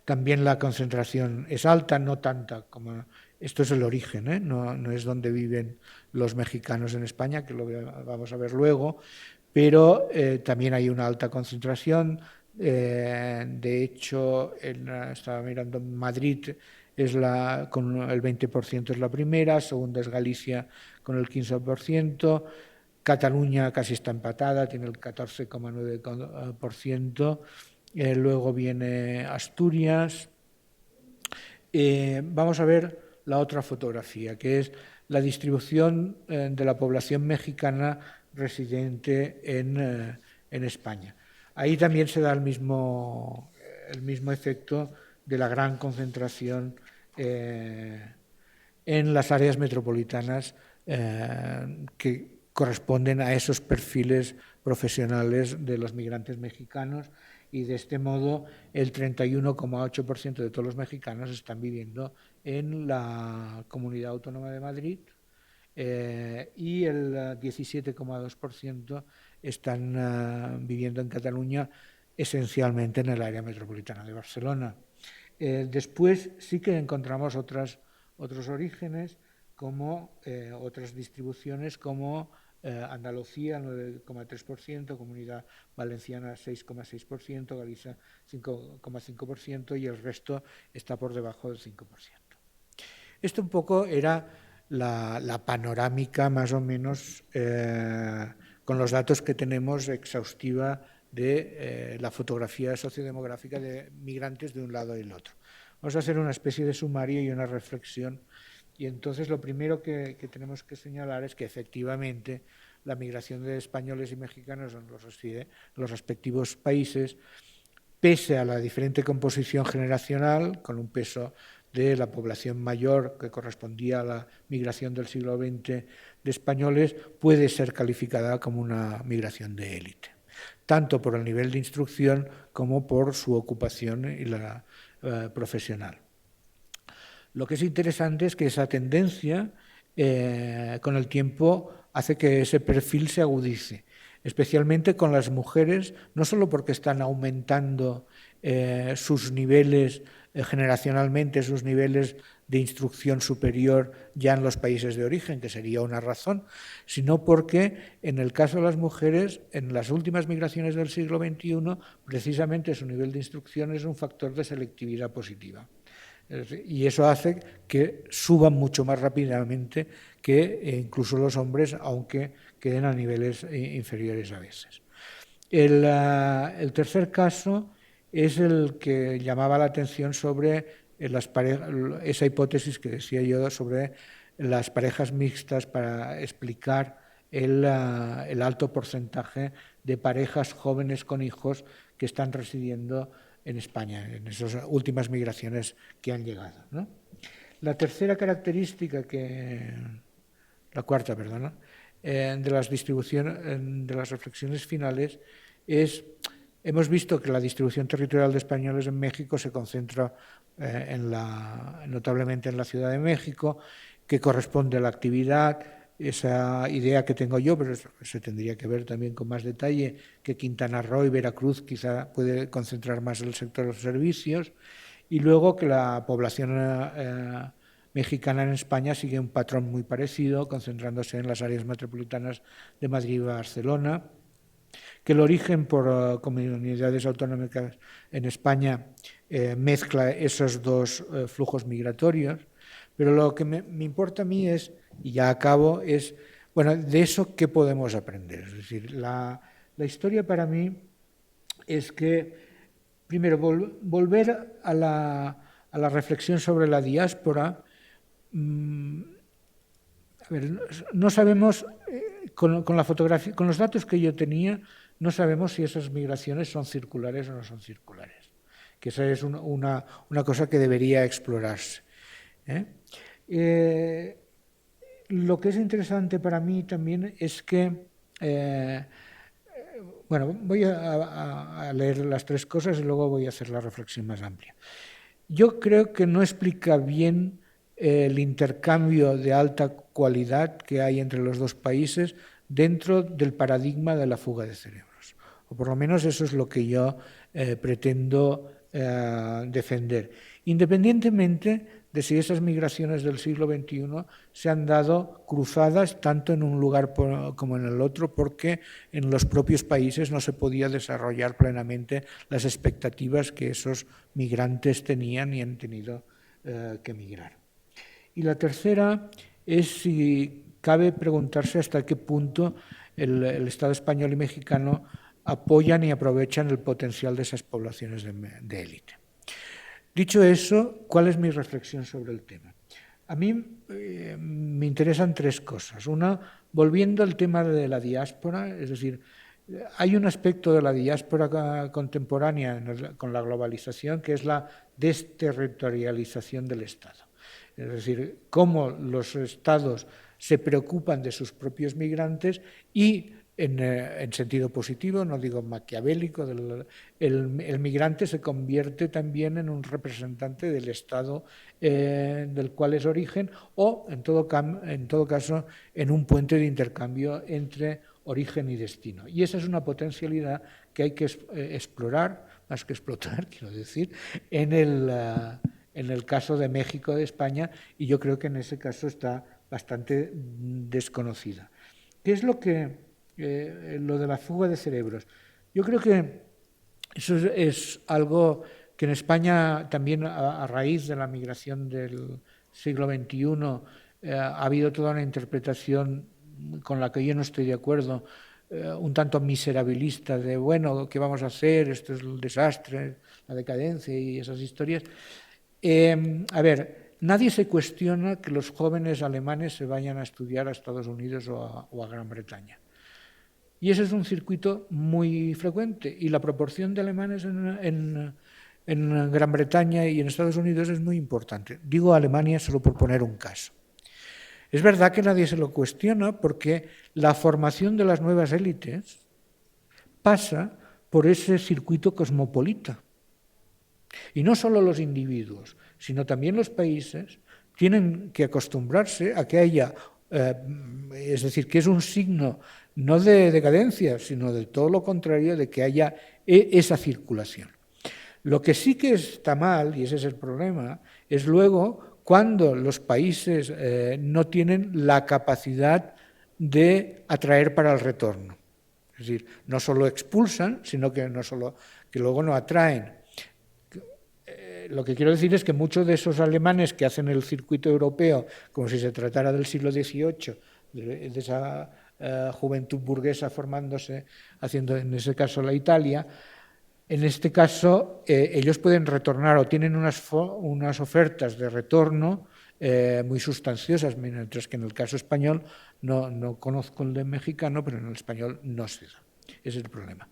También la concentración es alta, no tanta como... Esto es el origen, no es donde viven los mexicanos en España, que lo vamos a ver luego, pero también hay una alta concentración. De hecho, estaba mirando, Madrid con el 20% es la primera, segunda es Galicia con el 15%, Cataluña casi está empatada, tiene el 14,9%, luego viene Asturias. Vamos a ver la otra fotografía, que es la distribución de la población mexicana residente en España. Ahí también se da el mismo efecto de la gran concentración en las áreas metropolitanas que corresponden a esos perfiles profesionales de los migrantes mexicanos, y de este modo el 31,8% de todos los mexicanos están viviendo en la Comunidad Autónoma de Madrid y el 17,2% están viviendo en Cataluña, esencialmente en el área metropolitana de Barcelona. Después sí que encontramos otros orígenes, como otras distribuciones, como Andalucía 9,3%, Comunidad Valenciana 6,6%, Galicia 5,5%, y el resto está por debajo del 5%. Esto un poco era la panorámica, más o menos, con los datos que tenemos, exhaustiva de la fotografía sociodemográfica de migrantes de un lado y del otro. Vamos a hacer una especie de sumario y una reflexión. Y entonces lo primero que tenemos que señalar es que efectivamente la migración de españoles y mexicanos en los respectivos países, pese a la diferente composición generacional, con un peso de la población mayor que correspondía a la migración del siglo XX de españoles, puede ser calificada como una migración de élite, tanto por el nivel de instrucción como por su ocupación y la profesional. Lo que es interesante es que esa tendencia, con el tiempo, hace que ese perfil se agudice, especialmente con las mujeres, no solo porque están aumentando sus niveles generacionalmente, sus niveles de instrucción superior ya en los países de origen, que sería una razón, sino porque en el caso de las mujeres, en las últimas migraciones del siglo XXI, precisamente su nivel de instrucción es un factor de selectividad positiva. Y eso hace que suban mucho más rápidamente que incluso los hombres, aunque queden a niveles inferiores a veces. El tercer caso es el que llamaba la atención sobre esa hipótesis que decía yo sobre las parejas mixtas para explicar el alto porcentaje de parejas jóvenes con hijos que están residiendo en España, en esas últimas migraciones que han llegado, ¿no? La tercera característica la cuarta, perdón, de las reflexiones finales es, hemos visto que la distribución territorial de españoles en México se concentra notablemente en la Ciudad de México, que corresponde a la actividad, esa idea que tengo yo, pero se tendría que ver también con más detalle, que Quintana Roo y Veracruz quizá puede concentrar más el sector de los servicios, y luego que la población mexicana en España sigue un patrón muy parecido, concentrándose en las áreas metropolitanas de Madrid y Barcelona, que el origen por comunidades autonómicas en España mezcla esos dos flujos migratorios, pero lo que me importa a mí es, y ya acabo, es, bueno, de eso qué podemos aprender. Es decir, la historia para mí es que, primero, volver a la reflexión sobre la diáspora. A ver, no sabemos, con la fotografía, con los datos que yo tenía, no sabemos si esas migraciones son circulares o no son circulares, que esa es una cosa que debería explorarse. Lo que es interesante para mí también es que, bueno, voy a leer las tres cosas y luego voy a hacer la reflexión más amplia. Yo creo que no explica bien el intercambio de alta cualidad que hay entre los dos países dentro del paradigma de la fuga de cerebros. O por lo menos eso es lo que yo pretendo defender. Independientemente de si esas migraciones del siglo XXI se han dado cruzadas tanto en un lugar como en el otro, porque en los propios países no se podía desarrollar plenamente las expectativas que esos migrantes tenían y han tenido que migrar. Y la tercera es si cabe preguntarse hasta qué punto el Estado español y mexicano apoyan y aprovechan el potencial de esas poblaciones de élite. Dicho eso, ¿cuál es mi reflexión sobre el tema? A mí me interesan tres cosas. Una, volviendo al tema de la diáspora, es decir, hay un aspecto de la diáspora contemporánea con la globalización que es la desterritorialización del Estado. Es decir, cómo los estados se preocupan de sus propios migrantes y, en sentido positivo, no digo maquiavélico, el migrante se convierte también en un representante del estado del cual es origen o, en todo caso, en un puente de intercambio entre origen y destino. Y esa es una potencialidad que hay que explorar, más que explotar, quiero decir, en el caso de México, de España, y yo creo que en ese caso está bastante desconocida. ¿Qué es lo de la fuga de cerebros? Yo creo que eso es algo que en España también a raíz de la migración del siglo XXI ha habido toda una interpretación con la que yo no estoy de acuerdo, un tanto miserabilista de, bueno, ¿qué vamos a hacer? Esto es el desastre, la decadencia y esas historias. A ver, nadie se cuestiona que los jóvenes alemanes se vayan a estudiar a Estados Unidos o a Gran Bretaña. Y ese es un circuito muy frecuente y la proporción de alemanes en Gran Bretaña y en Estados Unidos es muy importante. Digo Alemania solo por poner un caso. Es verdad que nadie se lo cuestiona porque la formación de las nuevas élites pasa por ese circuito cosmopolita. Y no solo los individuos, sino también los países tienen que acostumbrarse a que haya, es decir, que es un signo no de decadencia, sino de todo lo contrario, de que haya esa circulación. Lo que sí que está mal, y ese es el problema, es luego cuando los países no tienen la capacidad de atraer para el retorno. Es decir, no solo expulsan, sino que luego no atraen. Lo que quiero decir es que muchos de esos alemanes que hacen el circuito europeo, como si se tratara del siglo XVIII, de esa juventud burguesa formándose, haciendo en ese caso la Italia, en este caso ellos pueden retornar o tienen unas ofertas de retorno muy sustanciosas, mientras que en el caso español, no conozco el de mexicano, pero en el español no se da. Ese es el problema.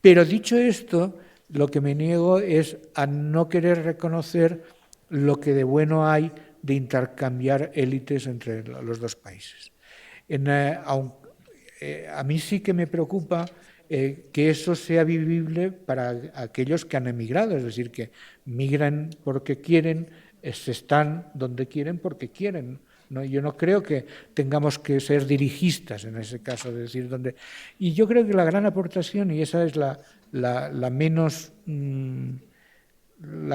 Pero dicho esto, lo que me niego es a no querer reconocer lo que de bueno hay de intercambiar élites entre los dos países. A mí sí que me preocupa que eso sea vivible para aquellos que han emigrado, es decir, que migran porque quieren, se están donde quieren porque quieren. ¿No? Yo no creo que tengamos que ser dirigistas en ese caso, es decir, donde. Y yo creo que la gran aportación, y esa es la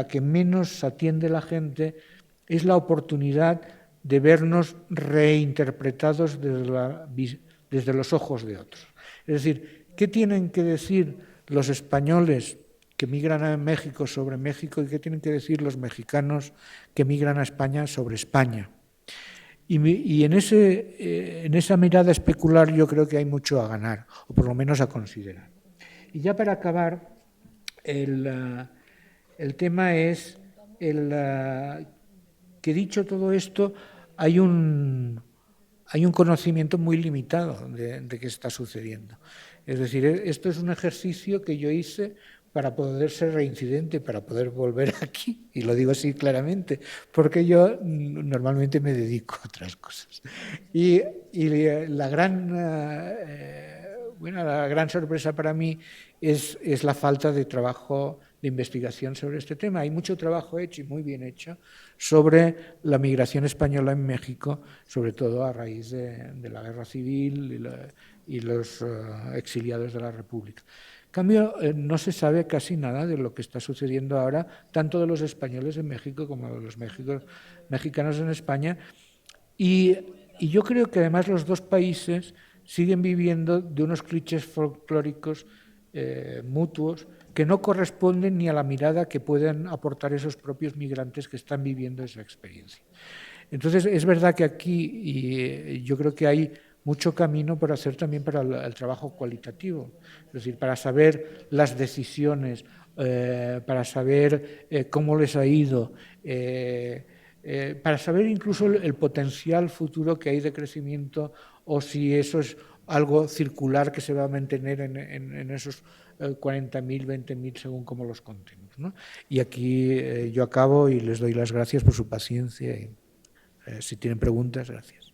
que menos atiende la gente, es la oportunidad de vernos reinterpretados desde los ojos de otros. Es decir, ¿qué tienen que decir los españoles que migran a México sobre México y qué tienen que decir los mexicanos que migran a España sobre España? Y en esa mirada especular yo creo que hay mucho a ganar, o por lo menos a considerar. Y ya para acabar, el tema es que dicho todo esto, hay un conocimiento muy limitado de qué está sucediendo. Es decir, esto es un ejercicio que yo hice para poder ser reincidente, para poder volver aquí, y lo digo así claramente, porque yo normalmente me dedico a otras cosas. Y la gran sorpresa para mí es la falta de trabajo de investigación sobre este tema. Hay mucho trabajo hecho y muy bien hecho sobre la migración española en México, sobre todo a raíz de la guerra civil y los exiliados de la República. En cambio, no se sabe casi nada de lo que está sucediendo ahora, tanto de los españoles en México como de los mexicanos en España. Y yo creo que además los dos países siguen viviendo de unos clichés folclóricos mutuos que no corresponden ni a la mirada que pueden aportar esos propios migrantes que están viviendo esa experiencia. Entonces, es verdad que aquí yo creo que hay mucho camino por hacer también para el trabajo cualitativo, es decir, para saber las decisiones, para saber cómo les ha ido, para saber incluso el potencial futuro que hay de crecimiento o si eso es algo circular que se va a mantener en esos 40.000, 20.000, según cómo los contemos, ¿no? Y aquí yo acabo y les doy las gracias por su paciencia y si tienen preguntas, gracias.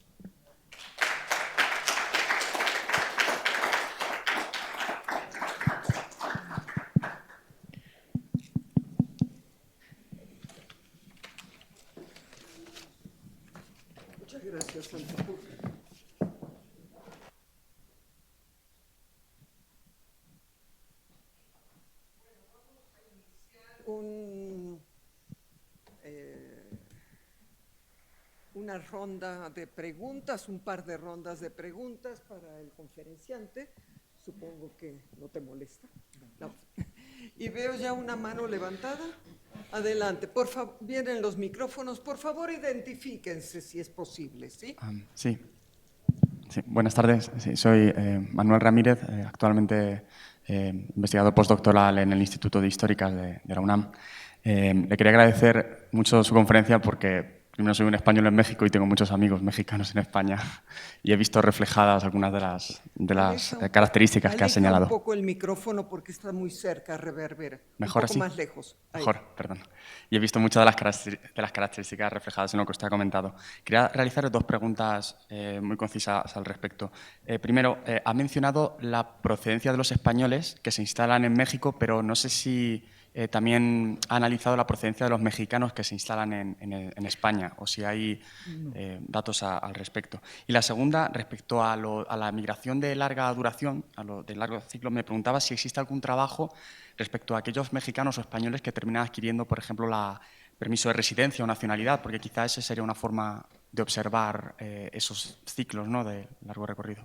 Muchas gracias, Santiago. Una ronda de preguntas, un par de rondas de preguntas para el conferenciante. Supongo que no te molesta. No. Y veo ya una mano levantada. Adelante, por favor, vienen los micrófonos. Por favor, identifíquense si es posible, ¿sí? Sí. Buenas tardes. Sí, soy Manuel Ramírez, actualmente investigador postdoctoral en el Instituto de Históricas de la UNAM. Le quería agradecer mucho su conferencia porque primero soy un español en México y tengo muchos amigos mexicanos en España y he visto reflejadas algunas de las características que ha señalado. Un poco el micrófono porque está muy cerca, reverbera. Mejor un poco así. Más lejos. Ahí. Mejor, perdón. Y he visto muchas de las características reflejadas en lo que usted ha comentado. Quería realizar dos preguntas muy concisas al respecto. Primero, ha mencionado la procedencia de los españoles que se instalan en México, pero no sé si también ha analizado la procedencia de los mexicanos que se instalan en España o si hay datos al respecto. Y la segunda, respecto a la migración de larga duración, de largo ciclo, me preguntaba si existe algún trabajo respecto a aquellos mexicanos o españoles que terminan adquiriendo, por ejemplo, la permiso de residencia o nacionalidad, porque quizá esa sería una forma de observar esos ciclos, ¿no?, de largo recorrido.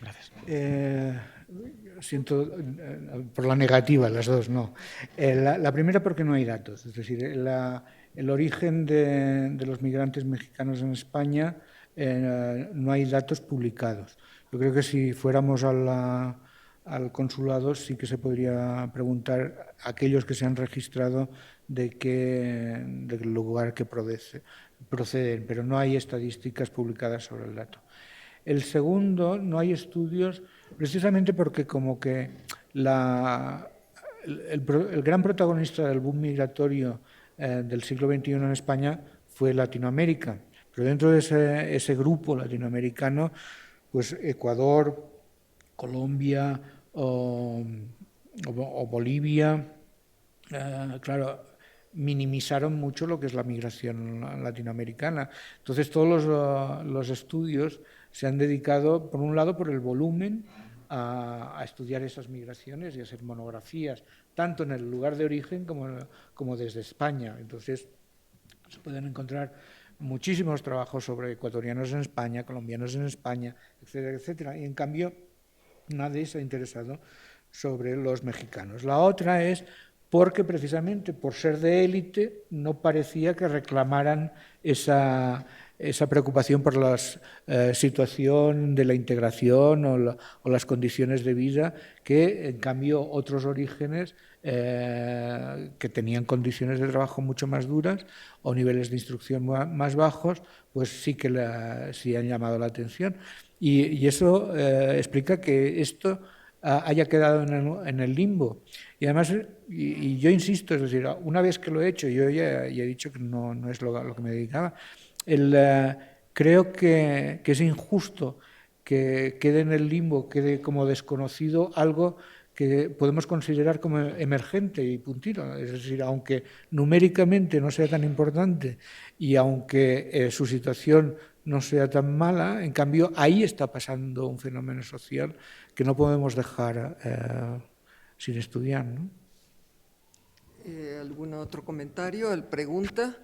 Gracias. Siento por la negativa, las dos no. La primera porque no hay datos, es decir, el origen de los migrantes mexicanos en España no hay datos publicados. Yo creo que si fuéramos al consulado sí que se podría preguntar a aquellos que se han registrado del lugar que proceden, pero no hay estadísticas publicadas sobre el dato. El segundo, no hay estudios, precisamente porque como que el gran protagonista del boom migratorio del siglo XXI en España fue Latinoamérica, pero dentro de ese grupo latinoamericano, pues Ecuador, Colombia o Bolivia, claro, minimizaron mucho lo que es la migración latinoamericana. Entonces, todos los estudios se han dedicado, por un lado, por el volumen, a estudiar esas migraciones y a hacer monografías, tanto en el lugar de origen como desde España. Entonces, se pueden encontrar muchísimos trabajos sobre ecuatorianos en España, colombianos en España, etcétera, etcétera. Y, en cambio, nadie se ha interesado sobre los mexicanos. La otra es porque precisamente por ser de élite no parecía que reclamaran esa preocupación por la situación de la integración o las condiciones de vida que, en cambio, otros orígenes que tenían condiciones de trabajo mucho más duras o niveles de instrucción más bajos, pues sí que sí han llamado la atención. Y eso explica que esto haya quedado en el limbo. Y además, y yo insisto, es decir, una vez que lo he hecho, yo ya he dicho que no es lo que me dedicaba, creo que es injusto que quede en el limbo, quede como desconocido algo que podemos considerar como emergente y puntero. Es decir, aunque numéricamente no sea tan importante y aunque su situación no sea tan mala, en cambio ahí está pasando un fenómeno social que no podemos dejar sin estudiar, ¿no? ¿Algún otro comentario? ¿Pregunta?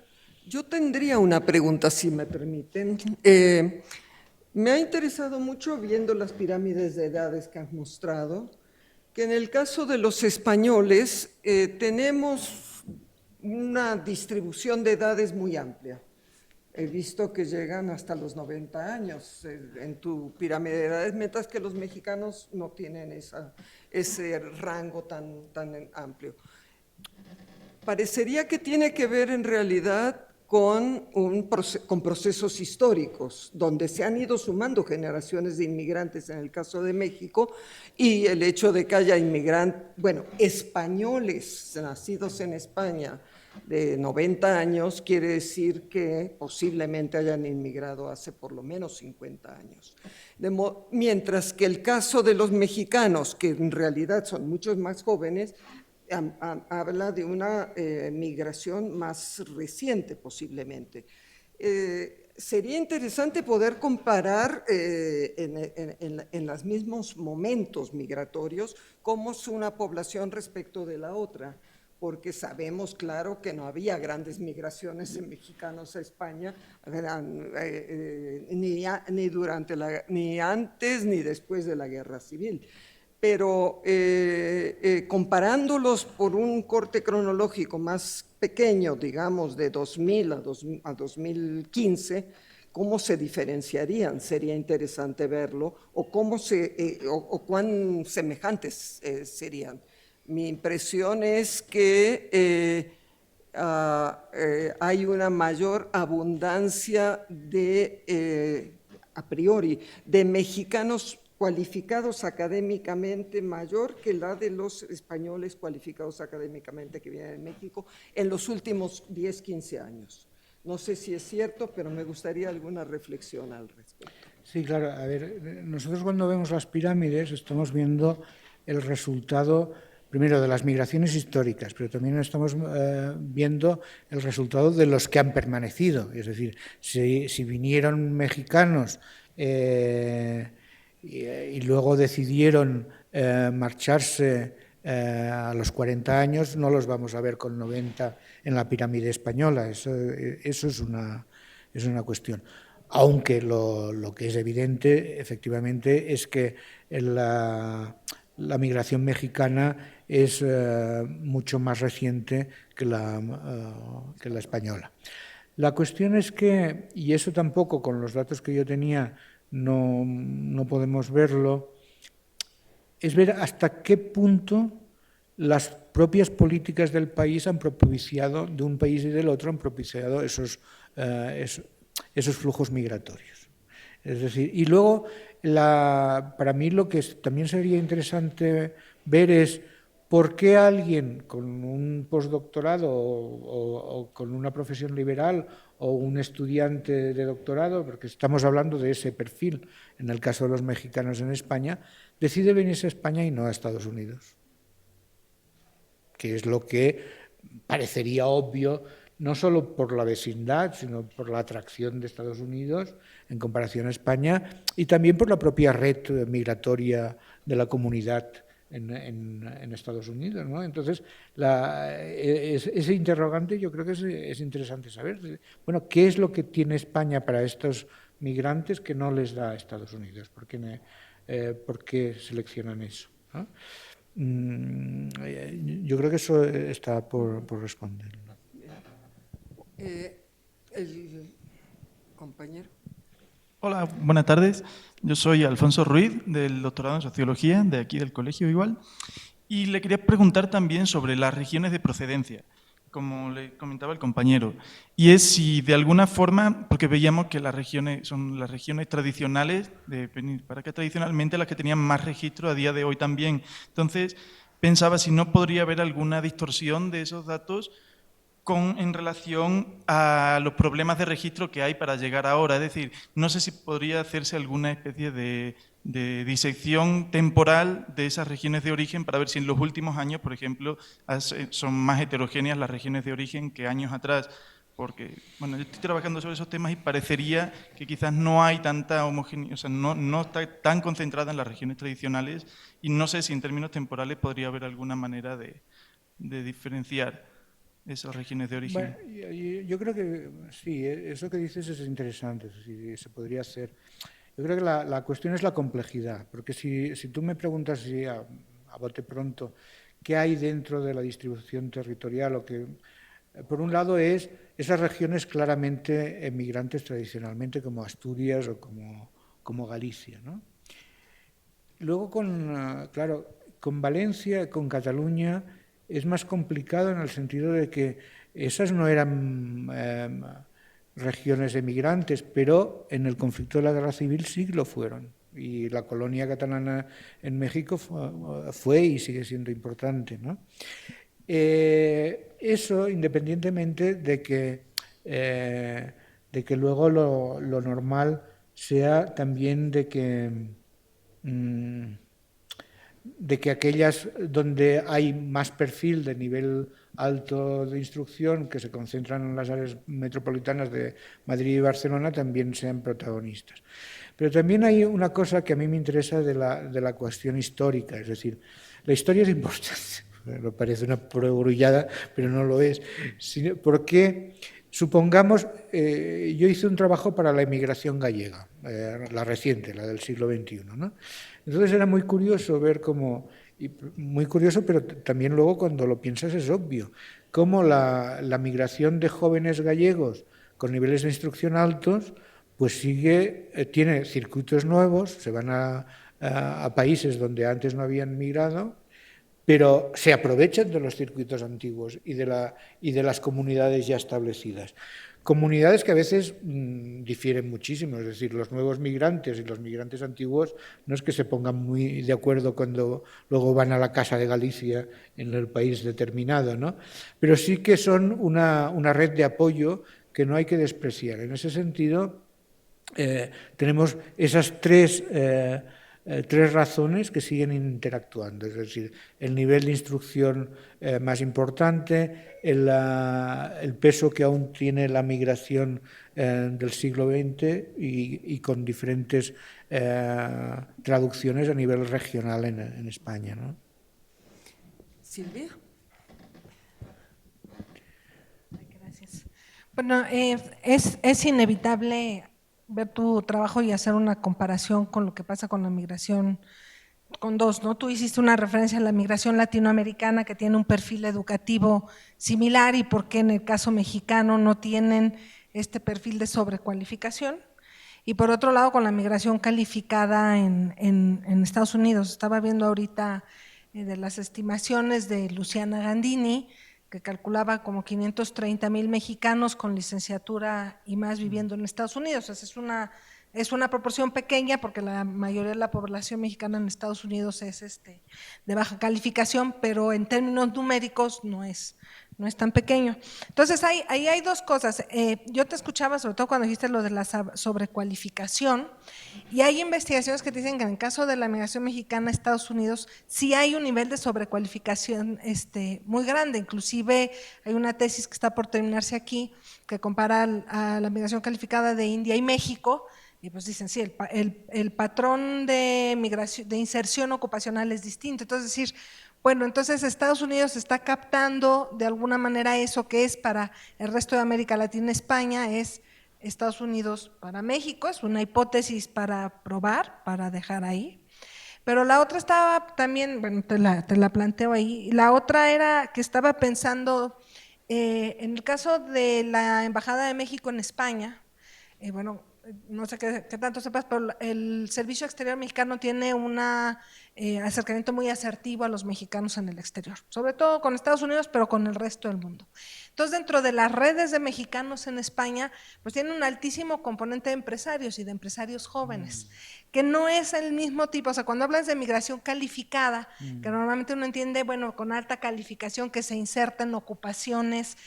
Yo tendría una pregunta, si me permiten. Me ha interesado mucho, viendo las pirámides de edades que han mostrado, que en el caso de los españoles tenemos una distribución de edades muy amplia. He visto que llegan hasta los 90 años en tu pirámide de edades, mientras que los mexicanos no tienen ese rango tan amplio. Parecería que tiene que ver en realidad con procesos históricos, donde se han ido sumando generaciones de inmigrantes en el caso de México, y el hecho de que haya españoles nacidos en España de 90 años, quiere decir que posiblemente hayan inmigrado hace por lo menos 50 años. Mientras que el caso de los mexicanos, que en realidad son muchos más jóvenes, habla de una migración más reciente posiblemente. Sería interesante poder comparar en los mismos momentos migratorios cómo es una población respecto de la otra, porque sabemos, claro, que no había grandes migraciones de mexicanos a España, ni antes ni después de la Guerra Civil. Pero comparándolos por un corte cronológico más pequeño, digamos, de 2000 a 2015, ¿cómo se diferenciarían? Sería interesante verlo, o cuán semejantes serían. Mi impresión es que hay una mayor abundancia a priori, de mexicanos cualificados académicamente mayor que la de los españoles cualificados académicamente que vienen de México en los últimos 10, 15 años. No sé si es cierto, pero me gustaría alguna reflexión al respecto. Sí, claro. A ver, nosotros cuando vemos las pirámides estamos viendo el resultado, primero, de las migraciones históricas, pero también estamos viendo el resultado de los que han permanecido. Es decir, si vinieron mexicanos y luego decidieron marcharse a los 40 años no los vamos a ver con 90 en la pirámide española. Eso es una cuestión. Aunque lo que es evidente, efectivamente, es que la migración mexicana es mucho más reciente que la española. La cuestión es que, y eso tampoco con los datos que yo tenía no podemos verlo, es ver hasta qué punto las propias políticas del país han propiciado, de un país y del otro, han propiciado esos flujos migratorios. Es decir, y luego, para mí lo que también sería interesante ver es por qué alguien con un postdoctorado o con una profesión liberal o un estudiante de doctorado, porque estamos hablando de ese perfil en el caso de los mexicanos en España, decide venirse a España y no a Estados Unidos, que es lo que parecería obvio, no solo por la vecindad, sino por la atracción de Estados Unidos en comparación a España y también por la propia red migratoria de la comunidad en Estados Unidos, ¿no? Entonces, ese interrogante yo creo que es interesante saber. Bueno, ¿qué es lo que tiene España para estos migrantes que no les da a Estados Unidos? ¿Por qué seleccionan eso? ¿No? Yo creo que eso está por responder. El compañero. Hola, buenas tardes. Yo soy Alfonso Ruiz, del doctorado en Sociología, de aquí del colegio igual. Y le quería preguntar también sobre las regiones de procedencia, como le comentaba el compañero. Y es si de alguna forma, porque veíamos que las regiones son las regiones tradicionales, para acá tradicionalmente las que tenían más registro a día de hoy también. Entonces, pensaba si no podría haber alguna distorsión de esos datos en relación a los problemas de registro que hay para llegar ahora. Es decir, no sé si podría hacerse alguna especie de disección temporal de esas regiones de origen para ver si en los últimos años, por ejemplo, son más heterogéneas las regiones de origen que años atrás. Porque, bueno, yo estoy trabajando sobre esos temas y parecería que quizás no hay tanta homogeneidad, o sea, no está tan concentrada en las regiones tradicionales y no sé si en términos temporales podría haber alguna manera de diferenciar esas regiones de origen. Bueno, yo creo que sí, eso que dices es interesante, si se podría hacer. Yo creo que la cuestión es la complejidad, porque si tú me preguntas a bote pronto qué hay dentro de la distribución territorial, o que por un lado es esas regiones claramente emigrantes tradicionalmente, como Asturias o como Galicia, ¿no? Luego, con Valencia, con Cataluña, es más complicado en el sentido de que esas no eran regiones emigrantes, pero en el conflicto de la Guerra Civil sí lo fueron. Y la colonia catalana en México fue y sigue siendo importante, ¿no? Eso independientemente de que luego lo normal sea también de que aquellas donde hay más perfil de nivel alto de instrucción que se concentran en las áreas metropolitanas de Madrid y Barcelona también sean protagonistas. Pero también hay una cosa que a mí me interesa de la cuestión histórica, es decir, la historia es importante, me parece una perogrullada, pero no lo es, porque supongamos, yo hice un trabajo para la emigración gallega, la reciente, la del siglo XXI, ¿no? Entonces era muy curioso ver cómo, muy curioso, pero también luego cuando lo piensas es obvio, cómo la migración de jóvenes gallegos con niveles de instrucción altos, pues tiene circuitos nuevos, se van a países donde antes no habían migrado, pero se aprovechan de los circuitos antiguos y de las comunidades ya establecidas. Comunidades que a veces difieren muchísimo, es decir, los nuevos migrantes y los migrantes antiguos no es que se pongan muy de acuerdo cuando luego van a la Casa de Galicia en el país determinado, ¿no? Pero sí que son una red de apoyo que no hay que despreciar. En ese sentido, tenemos esas tres razones que siguen interactuando, es decir, el nivel de instrucción más importante, el peso que aún tiene la migración del siglo XX y con diferentes traducciones a nivel regional en España, ¿no? Silvia. Gracias. Bueno, es inevitable ver tu trabajo y hacer una comparación con lo que pasa con la migración, con dos, ¿no? Tú hiciste una referencia a la migración latinoamericana que tiene un perfil educativo similar y por qué en el caso mexicano no tienen este perfil de sobrecualificación. Y por otro lado, con la migración calificada en Estados Unidos. Estaba viendo ahorita de las estimaciones de Luciana Gandini, que calculaba como 530,000 mexicanos con licenciatura y más viviendo en Estados Unidos. Es una proporción pequeña porque la mayoría de la población mexicana en Estados Unidos es de baja calificación, pero en términos numéricos no es tan pequeño. Entonces, ahí hay dos cosas. Yo te escuchaba, sobre todo cuando dijiste lo de la sobrecualificación, y hay investigaciones que dicen que en el caso de la migración mexicana a Estados Unidos sí hay un nivel de sobrecualificación muy grande. Inclusive hay una tesis que está por terminarse aquí que compara a la migración calificada de India y México, y pues dicen, sí, el patrón de migración, de inserción ocupacional es distinto. Entonces, decir, bueno, entonces Estados Unidos está captando de alguna manera eso que es para el resto de América Latina, España, es Estados Unidos para México, es una hipótesis para probar, para dejar ahí. Pero la otra estaba también, bueno, te la planteo ahí, la otra era que estaba pensando, en el caso de la Embajada de México en España, bueno, no sé qué tanto sepas, pero el Servicio Exterior Mexicano tiene un acercamiento muy asertivo a los mexicanos en el exterior, sobre todo con Estados Unidos, pero con el resto del mundo. Entonces, dentro de las redes de mexicanos en España, pues tiene un altísimo componente de empresarios y de empresarios jóvenes, que no es el mismo tipo. O sea, cuando hablas de migración calificada, que normalmente uno entiende, bueno, con alta calificación que se inserta en ocupaciones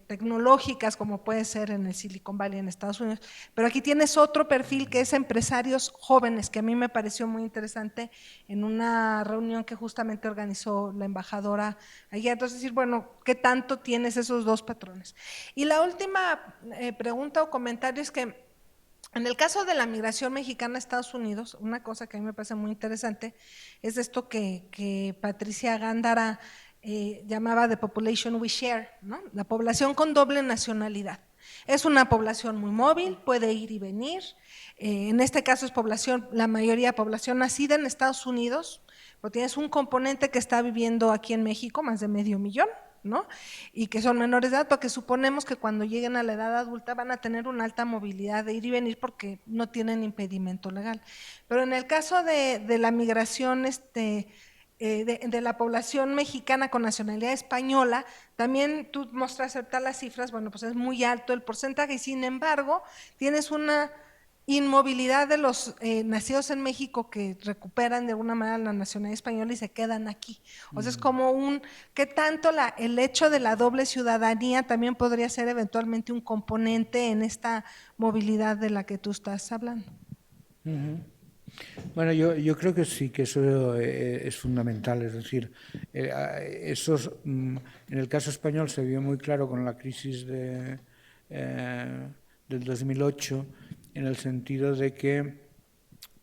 tecnológicas, como puede ser en el Silicon Valley en Estados Unidos, pero aquí tienes otro perfil que es empresarios jóvenes, que a mí me pareció muy interesante en una reunión que justamente organizó la embajadora allá. Entonces, decir, bueno, ¿qué tanto tienes esos dos patrones? Y la última pregunta o comentario es que en el caso de la migración mexicana a Estados Unidos, una cosa que a mí me parece muy interesante es esto que Patricia Gándara llamaba de population we share, ¿no? La población con doble nacionalidad. Es una población muy móvil, puede ir y venir. En este caso es población, la mayoría población nacida en Estados Unidos, pero tienes un componente que está viviendo aquí en México, más de 500,000, ¿no? Y que son menores de edad, porque suponemos que cuando lleguen a la edad adulta van a tener una alta movilidad de ir y venir porque no tienen impedimento legal. Pero en el caso de la migración de la población mexicana con nacionalidad española, también tú mostras aceptar las cifras, bueno, pues es muy alto el porcentaje y sin embargo tienes una inmovilidad de los nacidos en México que recuperan de alguna manera la nacionalidad española y se quedan aquí. O sea, es como ¿qué tanto el hecho de la doble ciudadanía también podría ser eventualmente un componente en esta movilidad de la que tú estás hablando? Bueno, yo creo que sí, que eso es fundamental. Es decir, en el caso español se vio muy claro con la crisis del 2008, en el sentido de que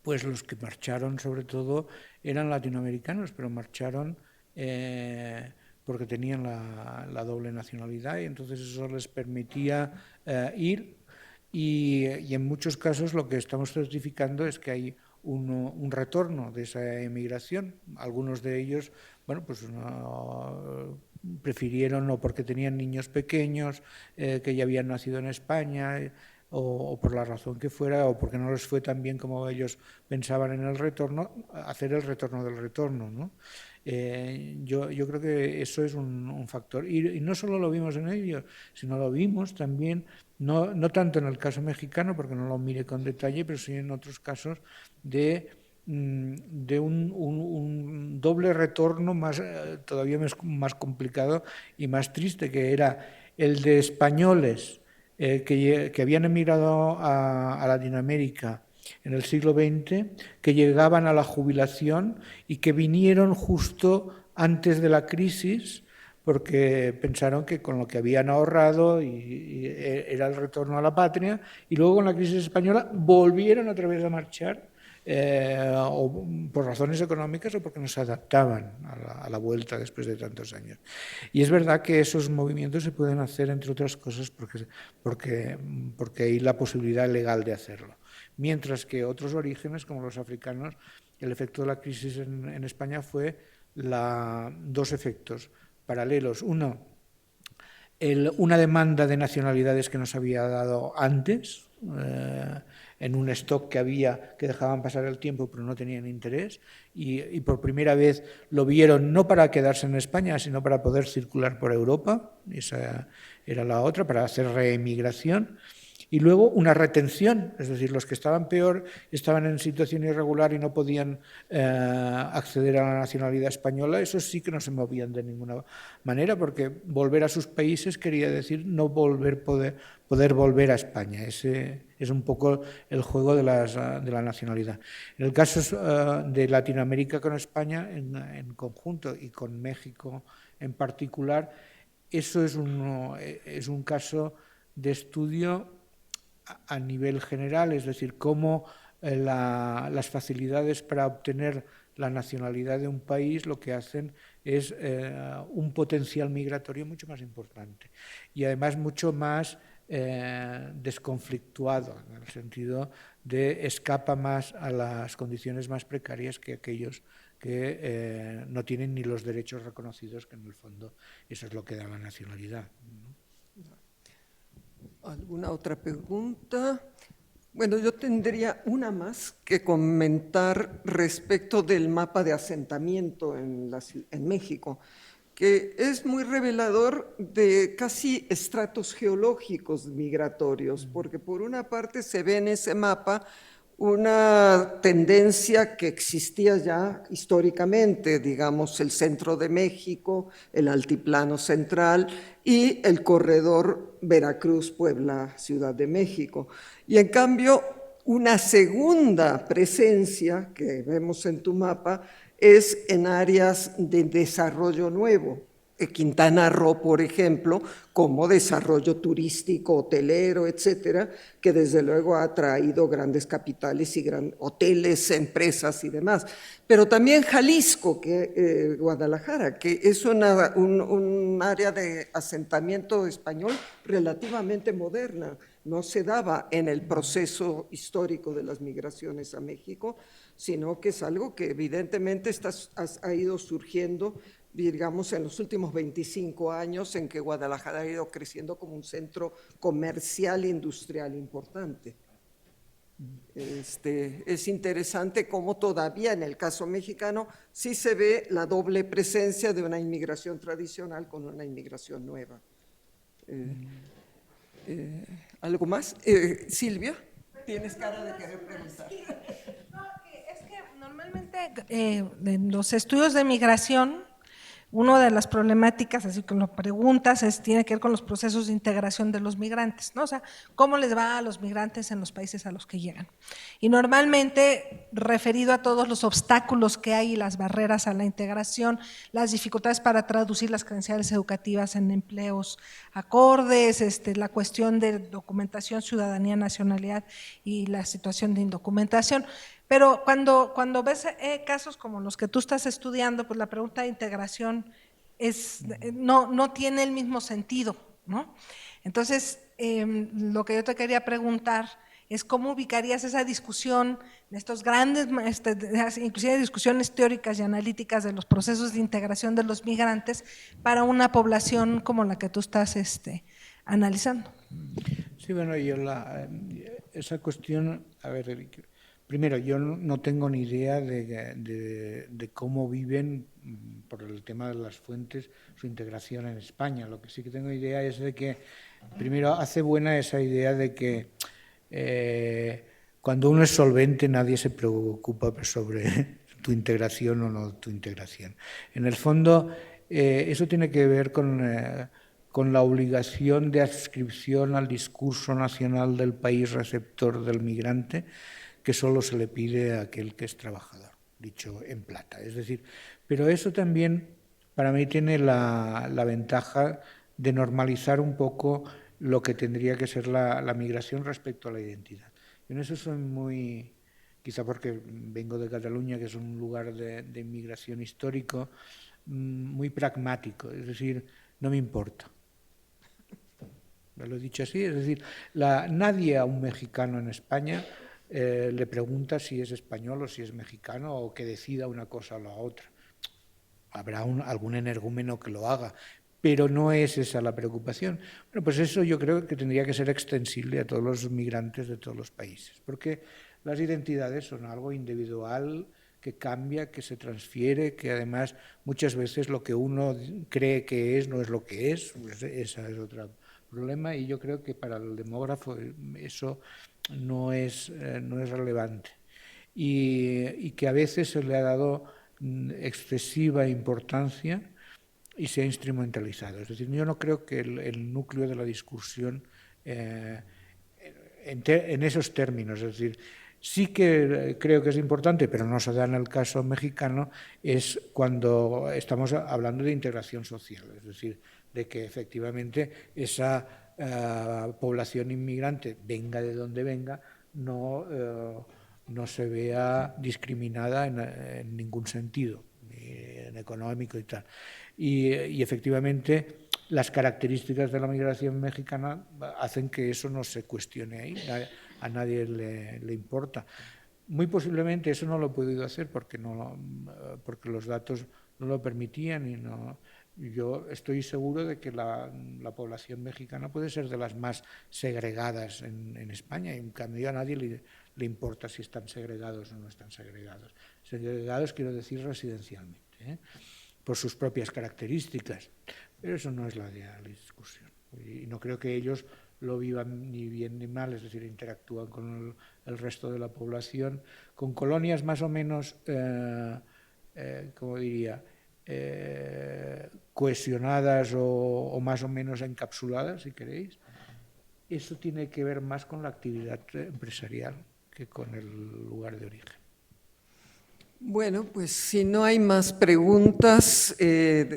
pues los que marcharon sobre todo eran latinoamericanos, pero marcharon porque tenían la doble nacionalidad y entonces eso les permitía ir y en muchos casos lo que estamos certificando es que hay un retorno de esa emigración. Algunos de ellos, bueno, pues prefirieron o porque tenían niños pequeños que ya habían nacido en España o por la razón que fuera o porque no les fue tan bien como ellos pensaban en el retorno, hacer el retorno del retorno, ¿no? Yo creo que eso es un factor. Y no solo lo vimos en ellos, sino lo vimos también, no tanto en el caso mexicano, porque no lo mire con detalle, pero sí en otros casos de un doble retorno todavía más complicado y más triste, que era el de españoles que habían emigrado a Latinoamérica en el siglo XX, que llegaban a la jubilación y que vinieron justo antes de la crisis porque pensaron que con lo que habían ahorrado y era el retorno a la patria, y luego con la crisis española volvieron otra vez a marchar o por razones económicas o porque no se adaptaban a la vuelta después de tantos años. Y es verdad que esos movimientos se pueden hacer, entre otras cosas, porque hay la posibilidad legal de hacerlo. Mientras que otros orígenes, como los africanos, el efecto de la crisis en España fue dos efectos paralelos. Uno, una demanda de nacionalidades que no se había dado antes, en un stock que había, que dejaban pasar el tiempo pero no tenían interés, y por primera vez lo vieron no para quedarse en España, sino para poder circular por Europa. Esa era la otra, para hacer reemigración. Y luego una retención, es decir, los que estaban peor estaban en situación irregular y no podían acceder a la nacionalidad española. Esos sí que no se movían de ninguna manera, porque volver a sus países quería decir no poder volver a España. Ese es un poco el juego de la nacionalidad. En el caso de Latinoamérica con España en conjunto y con México en particular, eso es un caso de estudio a nivel general, es decir, cómo las facilidades para obtener la nacionalidad de un país lo que hacen es un potencial migratorio mucho más importante y además mucho más desconflictuado, en el sentido de escapa más a las condiciones más precarias que aquellos que no tienen ni los derechos reconocidos, que en el fondo eso es lo que da la nacionalidad, ¿no? ¿Alguna otra pregunta? Bueno, yo tendría una más que comentar respecto del mapa de asentamiento en México, que es muy revelador de casi estratos geológicos migratorios, porque por una parte se ve en ese mapa una tendencia que existía ya históricamente, digamos, el centro de México, el altiplano central y el corredor Veracruz-Puebla, Ciudad de México. Y en cambio, una segunda presencia que vemos en tu mapa es en áreas de desarrollo nuevo. Quintana Roo, por ejemplo, como desarrollo turístico, hotelero, etcétera, que desde luego ha traído grandes capitales y hoteles, empresas y demás. Pero también Jalisco, Guadalajara, que es un área de asentamiento español relativamente moderna. No se daba en el proceso histórico de las migraciones a México, sino que es algo que evidentemente ha ido surgiendo, digamos, en los últimos 25 años, en que Guadalajara ha ido creciendo como un centro comercial e industrial importante. Es interesante cómo todavía en el caso mexicano sí se ve la doble presencia de una inmigración tradicional con una inmigración nueva. ¿Algo más? Silvia, tienes cara de querer preguntar. No, es que normalmente en los estudios de migración, una de las problemáticas, así que lo preguntas, tiene que ver con los procesos de integración de los migrantes, ¿no? O sea, cómo les va a los migrantes en los países a los que llegan. Y normalmente, referido a todos los obstáculos que hay y las barreras a la integración, las dificultades para traducir las credenciales educativas en empleos acordes, la cuestión de documentación, ciudadanía, nacionalidad y la situación de indocumentación. Pero cuando ves casos como los que tú estás estudiando, pues la pregunta de integración no tiene el mismo sentido, ¿no? Entonces, lo que yo te quería preguntar es cómo ubicarías esa discusión, estos grandes, inclusive discusiones teóricas y analíticas de los procesos de integración de los migrantes para una población como la que tú estás analizando. Sí, bueno, esa cuestión, a ver, primero, yo no tengo ni idea de cómo viven, por el tema de las fuentes, su integración en España. Lo que sí que tengo idea es de que, primero, hace buena esa idea de que cuando uno es solvente nadie se preocupa sobre tu integración o no tu integración. En el fondo, eso tiene que ver con la obligación de adscripción al discurso nacional del país receptor del migrante, que solo se le pide a aquel que es trabajador, dicho en plata. Es decir, pero eso también para mí tiene la ventaja de normalizar un poco lo que tendría que ser la migración respecto a la identidad. En eso soy muy quizá porque vengo de Cataluña, que es un lugar de inmigración histórico, muy pragmático, es decir, no me importa. Lo he dicho así, es decir, nadie a un mexicano en España le pregunta si es español o si es mexicano o que decida una cosa o la otra. Habrá algún energúmeno que lo haga, pero no es esa la preocupación. Bueno, pues eso yo creo que tendría que ser extensible a todos los migrantes de todos los países, porque las identidades son algo individual, que cambia, que se transfiere, que además muchas veces lo que uno cree que es no es lo que es, pues esa es otra problema, y yo creo que para el demógrafo eso no es relevante. Y que a veces se le ha dado excesiva importancia y se ha instrumentalizado. Es decir, yo no creo que el núcleo de la discusión en esos términos, es decir, sí que creo que es importante, pero no se da en el caso mexicano, es cuando estamos hablando de integración social, es decir, de que efectivamente esa población inmigrante, venga de donde venga, no se vea discriminada en ningún sentido, ni en económico y tal. Y efectivamente las características de la migración mexicana hacen que eso no se cuestione ahí, a nadie le importa. Muy posiblemente eso no lo he podido hacer porque los datos no lo permitían y no. Yo estoy seguro de que la población mexicana puede ser de las más segregadas en España, y en cambio a nadie le importa si están segregados o no están segregados. Segregados quiero decir residencialmente, por sus propias características, pero eso no es la discusión. Y no creo que ellos lo vivan ni bien ni mal, es decir, interactúan con el resto de la población, con colonias más o menos, como diría, cohesionadas o más o menos encapsuladas, si queréis. Eso tiene que ver más con la actividad empresarial que con el lugar de origen. Bueno, pues si no hay más preguntas,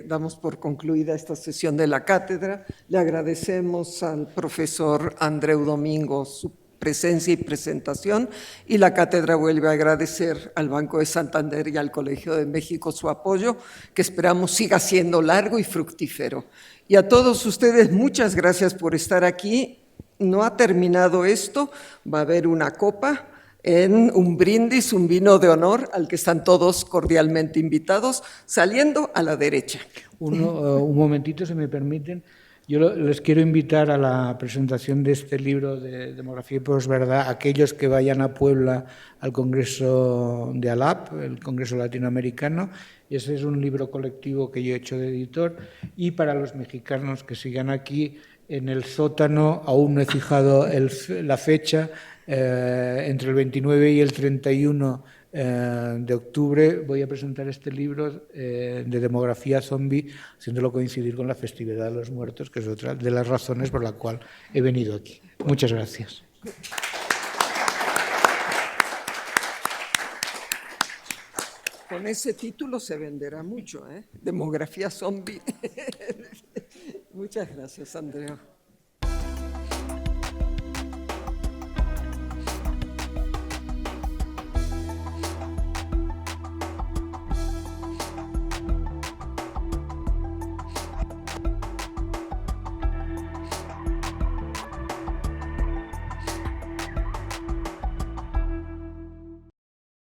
damos por concluida esta sesión de la cátedra. Le agradecemos al profesor Andreu Domingo su presencia y presentación, y la cátedra vuelve a agradecer al Banco de Santander y al Colegio de México su apoyo, que esperamos siga siendo largo y fructífero. Y a todos ustedes, muchas gracias por estar aquí. No ha terminado esto, va a haber una copa en un brindis, un vino de honor al que están todos cordialmente invitados, saliendo a la derecha. Un momentito, si me permiten. Yo les quiero invitar a la presentación de este libro de demografía y posverdad, aquellos que vayan a Puebla al Congreso de ALAP, el Congreso Latinoamericano. Ese es un libro colectivo que yo he hecho de editor, y para los mexicanos que sigan aquí, en el sótano, aún no he fijado la fecha, entre el 29 y el 31 de octubre voy a presentar este libro de demografía zombie, haciéndolo coincidir con la festividad de los muertos, que es otra de las razones por la cual he venido aquí. Muchas gracias. Con ese título se venderá mucho, ¿eh? Demografía zombie. Muchas gracias, Andrea.